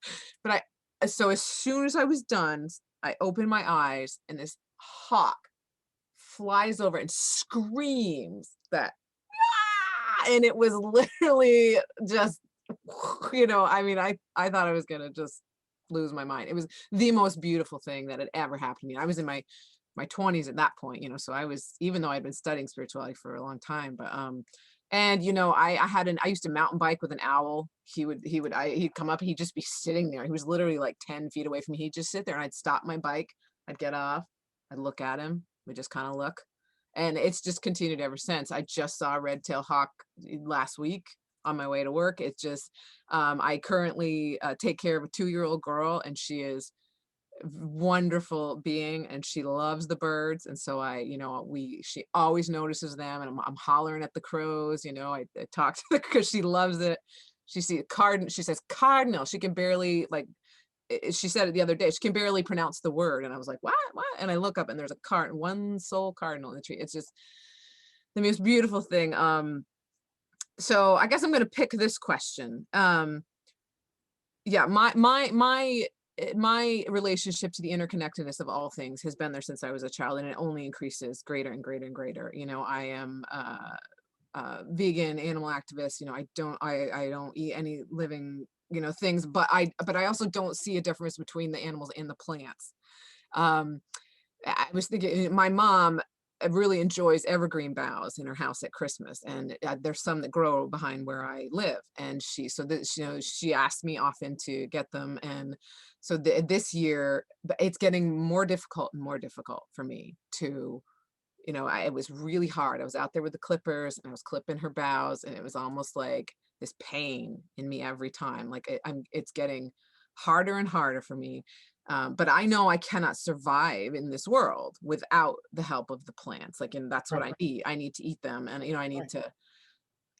but so as soon as I was done, I opened my eyes, and this hawk flies over and screams that, and it was literally just, I thought I was gonna just lose my mind. It was the most beautiful thing that had ever happened to me. I was in my 20s at that point, so I was, even though I'd been studying spirituality for a long time, but and I used to mountain bike with an owl. He'd come up, he'd just be sitting there. He was literally like 10 feet away from me. He'd just sit there, and I'd stop my bike, I'd get off, I'd look at him, we'd just kind of look, and it's just continued ever since. I just saw a red-tailed hawk last week on my way to work. It's just I currently take care of a 2-year-old girl, and she is wonderful being, and she loves the birds, and so she always notices them, and I'm hollering at the crows. I talk to her because she loves it. She says cardinal. She can barely, she said it the other day, she can barely pronounce the word, and I was like, what, and I look up, and there's one sole cardinal in the tree. It's just the most beautiful thing. So I guess I'm going to pick this question. My relationship to the interconnectedness of all things has been there since I was a child, and it only increases greater and greater and greater. vegan, animal activist. I don't eat any living, things, but I also don't see a difference between the animals and the plants. I was thinking, my mom really enjoys evergreen boughs in her house at Christmas, and there's some that grow behind where I live, and she asked me often to get them, and so this year it's getting more difficult and more difficult for me to, it was really hard. I was out there with the clippers and I was clipping her boughs, and it was almost like this pain in me every time. Like it's getting harder and harder for me. But I know I cannot survive in this world without the help of the plants. And that's what I Right. need. I need to eat them, and I need Right. to.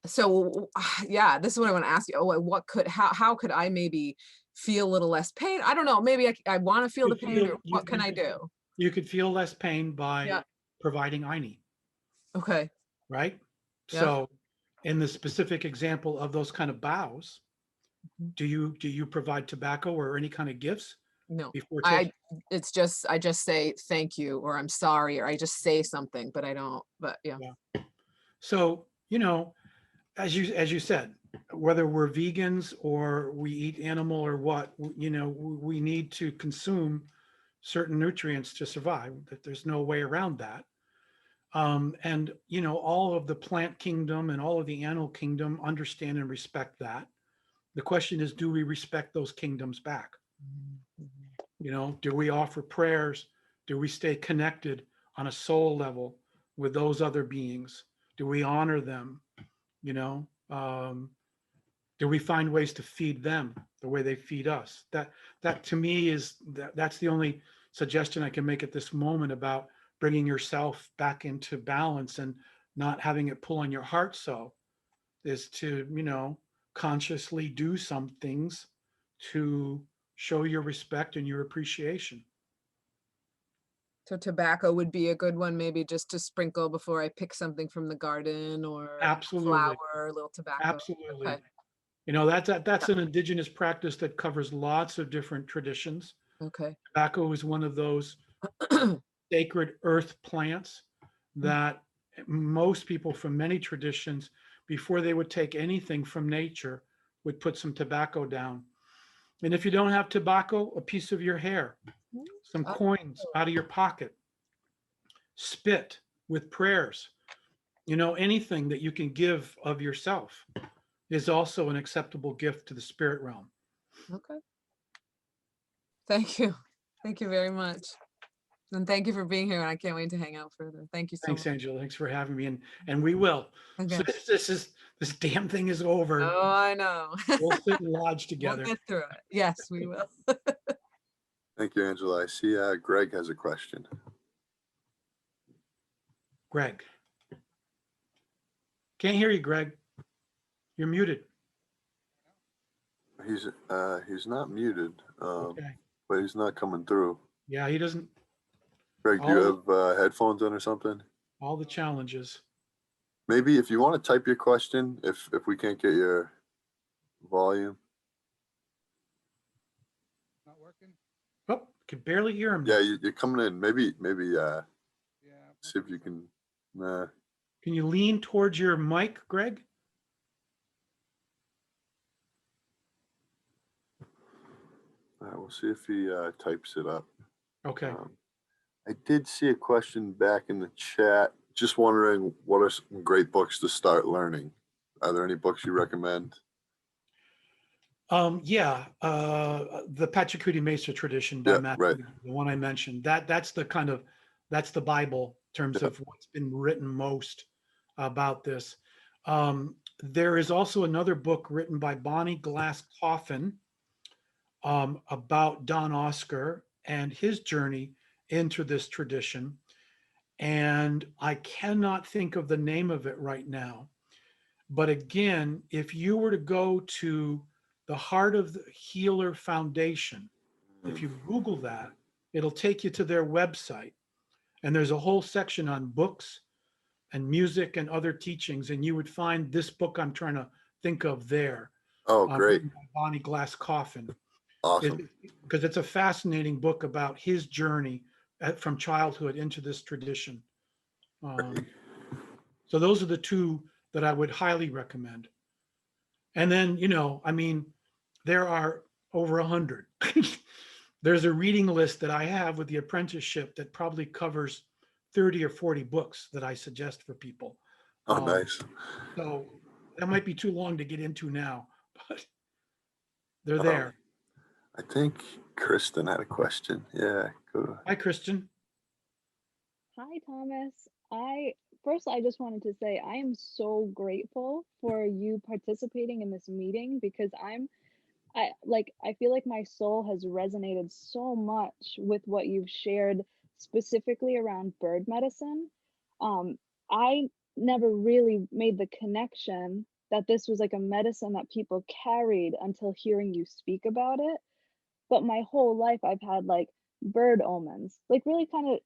So yeah, this is what I want to ask you. How could I maybe feel a little less pain? I don't know. Maybe I want to feel the pain, or what can I do? You could feel less pain by Yeah. providing Ini, Okay. right? Yeah. So in the specific example of those kind of bows, Mhm. do you provide tobacco or any kind of gifts No, before I taking? I just say thank you, or I'm sorry, or I just say something, but I don't, but yeah. Yeah. So, as you said, whether we're vegans or we eat animal or what, we need to consume certain nutrients to survive. That there's no way around that. And all of the plant kingdom and all of the animal kingdom understand and respect that. The question is, do we respect those kingdoms back? Do we offer prayers? Do we stay connected on a soul level with those other beings? Do we honor them? You know, do we find ways to feed them the way they feed us? That to me that's the only suggestion I can make at this moment about bringing yourself back into balance and not having it pull on your heart. So is to consciously do some things to show your respect and your appreciation. So tobacco would be a good one, maybe just to sprinkle before I pick something from the garden, or Absolutely. flour, a little tobacco. Absolutely. Okay. That's an indigenous practice that covers lots of different traditions. Okay. Tobacco is one of those sacred earth plants that most people from many traditions, before they would take anything from nature, would put some tobacco down. And if you don't have tobacco, a piece of your hair, some coins out of your pocket, spit with prayers, anything that you can give of yourself is also an acceptable gift to the spirit realm. Okay. Thank you. Thank you very much. And thank you for being here. And I can't wait to hang out further. Thank you so Thanks, much. Angela. Thanks for having me. And we will. Okay. So this damn thing is over. Oh, I know. We'll sit and lodge We'll together. get through it. Yes, we will. Thank you, Angela. I see Greg has a question. Greg. Can't hear you, Greg. You're muted. He's not muted, Okay. but he's not coming through. Yeah, he doesn't. Greg, do you have headphones on or something? All the challenges. Maybe if you want to type your question, if we can't get your volume. Not working. Oh, can barely hear him. Yeah, you're coming in. Maybe see if you can. Can you lean towards your mic, Greg? We'll see if he types it up. Okay. I did see a question back in the chat. Just wondering, what are some great books to start learning? Are there any books you recommend? The Pachakuti Mesa tradition by Matt, right. the one I mentioned. That's the Bible in terms of what's been written most about this. There is also another book written by Bonnie Glass Coffin about Don Oscar and his journey into this tradition. And I cannot think of the name of it right now. But again, if you were to go to the Heart of the Healer Foundation, if you Google that, it'll take you to their website. And there's a whole section on books and music and other teachings. And you would find this book I'm trying to think of there. Oh, great. Bonnie Glass Coffin. Awesome. Because it's a fascinating book about his journey from childhood into this tradition. So those are the two that I would highly recommend. And then, I mean, there are over 100. There's a reading list that I have with the apprenticeship that probably covers 30 or 40 books that I suggest for people. Oh, nice. So that might be too long to get into now, but they're there. I think Kristen had a question. Yeah, go. Hi, Kristen. Hi, Thomas. I just wanted to say I am so grateful for you participating in this meeting because I feel like my soul has resonated so much with what you've shared specifically around bird medicine. I never really made the connection that this was like a medicine that people carried until hearing you speak about it. But my whole life I've had like bird omens, like really kind of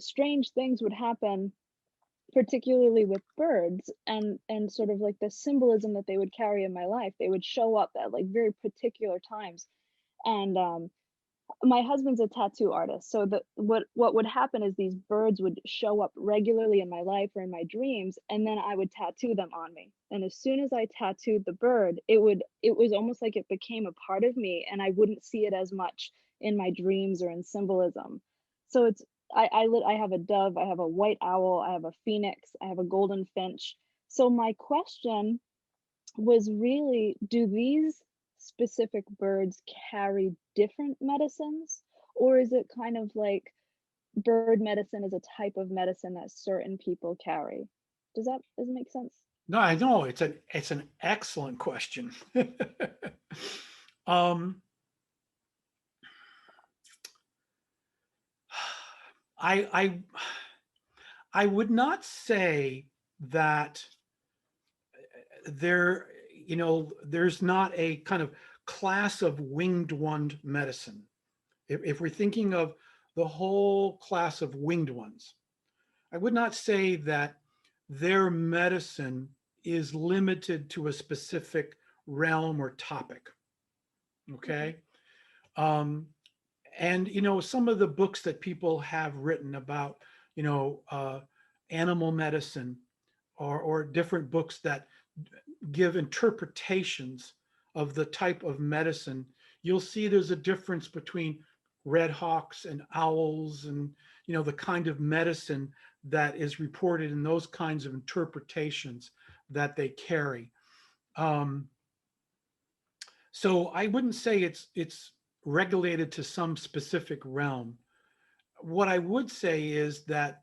strange things would happen, particularly with birds and sort of like the symbolism that they would carry in my life. They would show up at like very particular times. And my husband's a tattoo artist, so what would happen is these birds would show up regularly in my life or in my dreams, and then I would tattoo them on me. And as soon as I tattooed the bird, it was almost like it became a part of me, and I wouldn't see it as much in my dreams or in symbolism. So it's I have a dove, I have a white owl, I have a phoenix, I have a golden finch. So my question was really, do these specific birds carry different medicines, or is it kind of like bird medicine is a type of medicine that certain people carry? Does it make sense? No, I know it's an excellent question. um, I would not say that there's not a kind of class of winged one medicine. If we're thinking of the whole class of winged ones, I would not say that their medicine is limited to a specific realm or topic. Okay. And some of the books that people have written about animal medicine or different books that give interpretations of the type of medicine, you'll see there's a difference between red hawks and owls and the kind of medicine that is reported in those kinds of interpretations that they carry. So I wouldn't say it's regulated to some specific realm. What I would say is that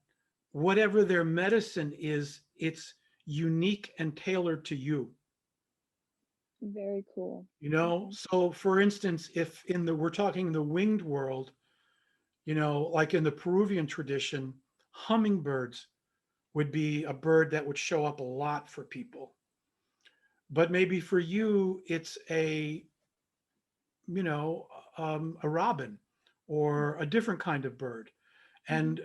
whatever their medicine is, it's unique and tailored to you. Very cool. So for instance, if we're talking the winged world, like in the Peruvian tradition, hummingbirds would be a bird that would show up a lot for people. But maybe for you, it's a robin or a different kind of bird. And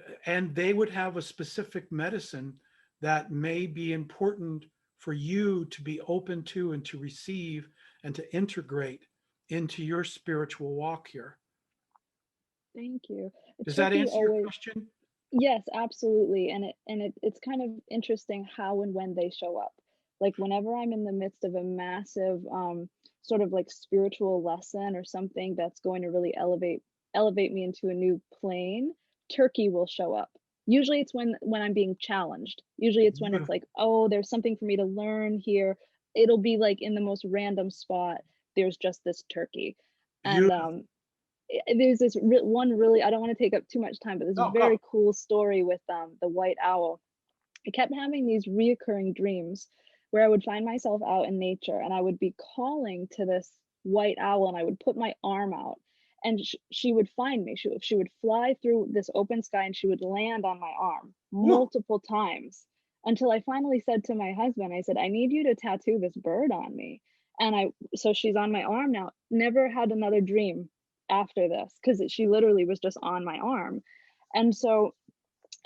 they would have a specific medicine that may be important for you to be open to and to receive and to integrate into your spiritual walk here. Thank you. Does that answer your question? Yes, absolutely. And it's kind of interesting how and when they show up. Like whenever I'm in the midst of a massive sort of like spiritual lesson or something that's going to really elevate me into a new plane, turkey will show up. Usually it's when I'm being challenged. Usually it's when it's like, oh, there's something for me to learn here. It'll be like in the most random spot, there's just this turkey. And there's this one really, I don't want to take up too much time, but there's a very cool story with the white owl. I kept having these reoccurring dreams where I would find myself out in nature and I would be calling to this white owl and I would put my arm out and she would find me. She would fly through this open sky and she would land on my arm multiple times until I finally said to my husband, I said, I need you to tattoo this bird on me. And so she's on my arm now. Never had another dream after this because she literally was just on my arm. And so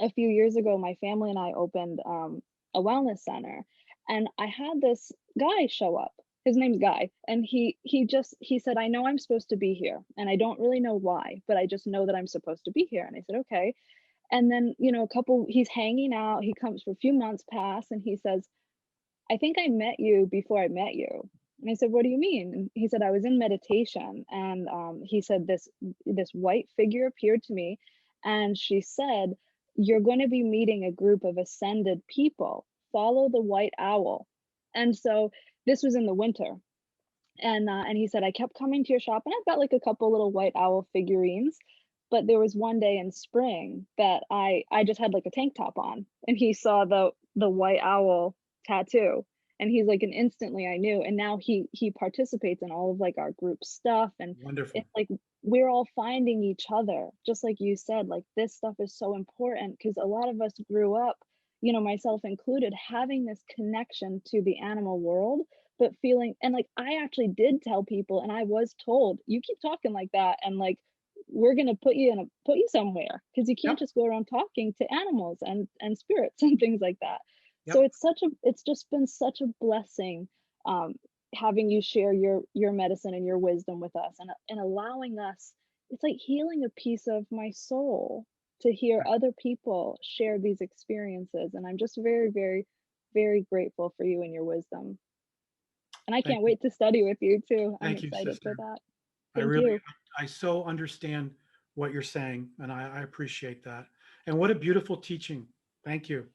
a few years ago, my family and I opened a wellness center, and I had this guy show up. His name's Guy, and he said, I know I'm supposed to be here, and I don't really know why, but I just know that I'm supposed to be here. And I said, okay. And then he's hanging out. He comes for a few months past, and he says, I think I met you before I met you. And I said, what do you mean? And he said, I was in meditation, and he said this white figure appeared to me, and she said, you're going to be meeting a group of ascended people. Follow the white owl. And so this was in the winter. And he said, I kept coming to your shop, and I've got like a couple little white owl figurines. But there was one day in spring that I just had like a tank top on, and he saw the white owl tattoo, and he's like, and instantly I knew. And now he participates in all of like our group stuff, and Wonderful. it's like we're all finding each other, just like you said. Like, this stuff is so important because a lot of us grew up, you know, myself included, having this connection to the animal world, but feeling, and like I actually did tell people, and I was told, you keep talking like that, and like we're going to put you somewhere, because you can't Yep. just go around talking to animals and spirits and things like that. So Yep. it's just been such a blessing, um, having you share your medicine and your wisdom with us, and allowing us, it's like healing a piece of my soul to hear other people share these experiences. And I'm just very, very, very grateful for you and your wisdom. And I Thank can't you. wait to study with you too. I'm Thank you, excited for sister. that. I Thank really, you. I so understand what you're saying, and I appreciate that. And what a beautiful teaching. Thank you.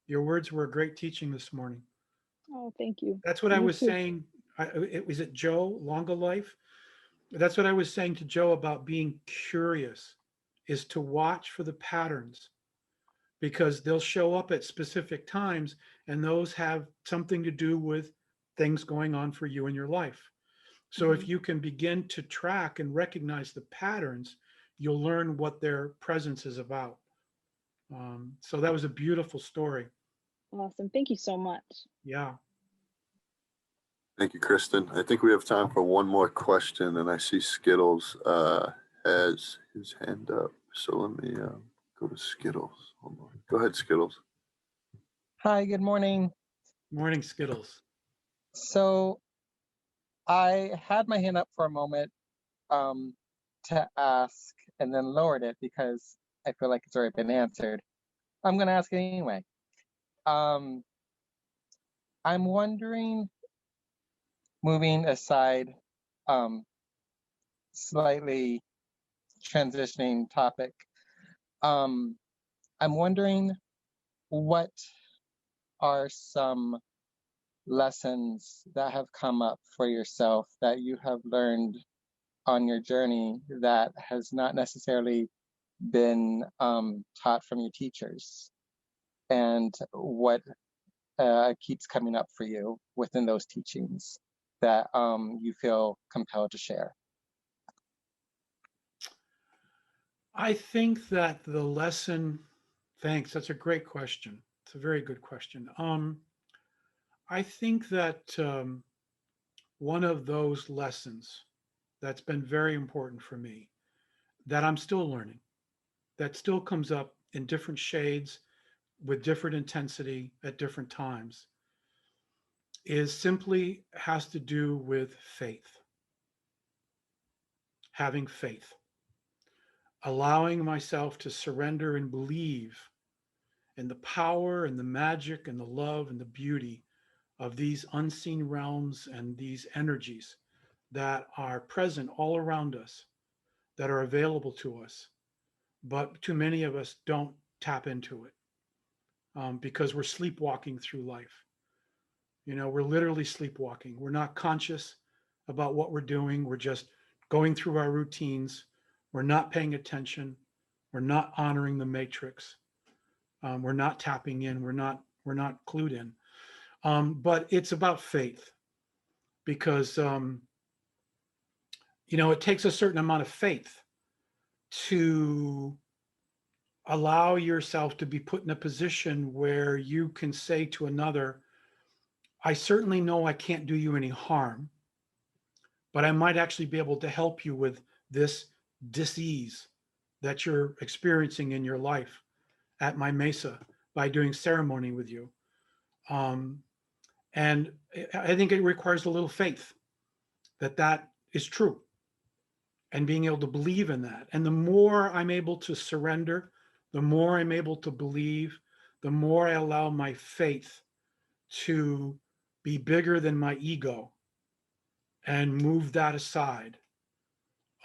Your words were a great teaching this morning. Oh, thank you. That's what I You was too. saying. Was it Joe, Longa Life? That's what I was saying to Joe about being curious, is to watch for the patterns, because they'll show up at specific times, and those have something to do with things going on for you in your life. So if Mhm. you can begin to track and recognize the patterns, you'll learn what their presence is about. So that was a beautiful story. Awesome. Thank you so much. Yeah. Thank you, Kristen. I think we have time for one more question, and I see Skittles has his hand up. So let me go to Skittles. Hold on. Go ahead, Skittles. Hi, good morning. Morning, Skittles. So I had my hand up for a moment um, to ask and then lowered it because I feel like it's already been answered. I'm going to ask it anyway. Um, I'm wondering, moving aside, um, slightly transitioning topic, um, I'm wondering what are some lessons that have come up for yourself that you have learned on your journey that has not necessarily been taught from your teachers, and what keeps coming up for you within those teachings that you feel compelled to share. I think that the lesson, thanks, that's a great question. It's a very good question. I think that one of those lessons that's been very important for me, that I'm still learning, that still comes up in different shades with different intensity at different times, is simply has to do with faith. Having faith, allowing myself to surrender and believe in the power and the magic and the love and the beauty of these unseen realms and these energies that are present all around us, that are available to us. But too many of us don't tap into it, because we're sleepwalking through life. You know, we're literally sleepwalking. We're not conscious about what we're doing. We're just going through our routines. We're not paying attention. We're not honoring the matrix. We're not tapping in. We're not clued in. But it's about faith, because it takes a certain amount of faith to allow yourself to be put in a position where you can say to another, I certainly know I can't do you any harm, but I might actually be able to help you with this dis-ease that you're experiencing in your life at my mesa by doing ceremony with you. And I think it requires a little faith that that is true, and being able to believe in that. And the more I'm able to surrender, the more I'm able to believe, the more I allow my faith to be bigger than my ego and move that aside,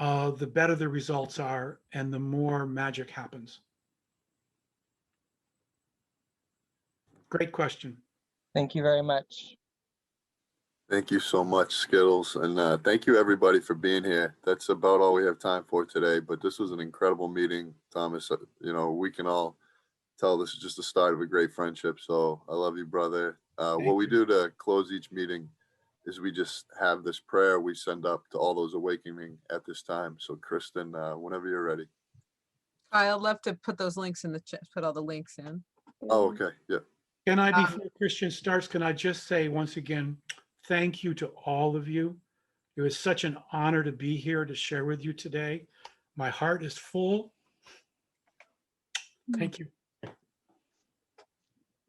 the better the results are and the more magic happens. Great question. Thank you very much. Thank you so much, Skittles. And thank you, everybody, for being here. That's about all we have time for today. But this was an incredible meeting, Thomas. You know, we can all tell this is just the start of a great friendship. So I love you, brother. What we do to close each meeting is we just have this prayer we send up to all those awakening at this time. So, Kristen, whenever you're ready. I'd love to put those links in the chat, put all the links in. Oh, okay. Yeah. Can I, before Christian starts, can I just say once again, thank you to all of you. It was such an honor to be here to share with you today. My heart is full. Thank you.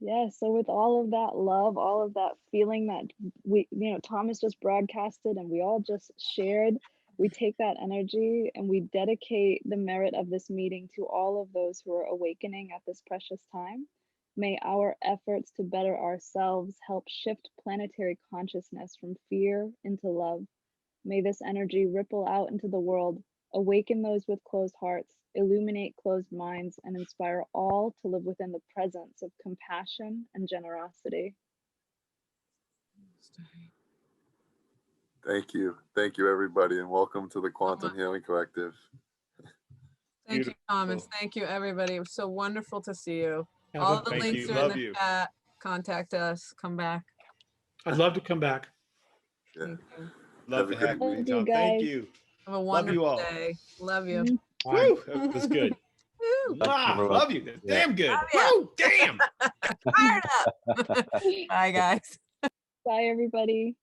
Yeah, so with all of that love, all of that feeling that Thomas just broadcasted and we all just shared, we take that energy and we dedicate the merit of this meeting to all of those who are awakening at this precious time. May our efforts to better ourselves help shift planetary consciousness from fear into love. May this energy ripple out into the world, awaken those with closed hearts, illuminate closed minds, and inspire all to live within the presence of compassion and generosity. Thank you. Thank you, everybody. And welcome to the Quantum Healing Collective. Thank you, Thomas. Beautiful. Thank you, everybody. It was so wonderful to see you. Have All a- the Thank links you. are in Love the you. chat. Contact us. Come back. I'd love to come back. Yeah. Thank you. Love Have a to have great you, week. Tom. Thank you. Have a Love wonderful you all. day. Love you. Mm. Bye. Woo, that was good. Woo. Mwah, everyone. love you. That's Yeah. damn good. Love ya. Woo, damn. Fired up. Bye, guys. Bye, everybody.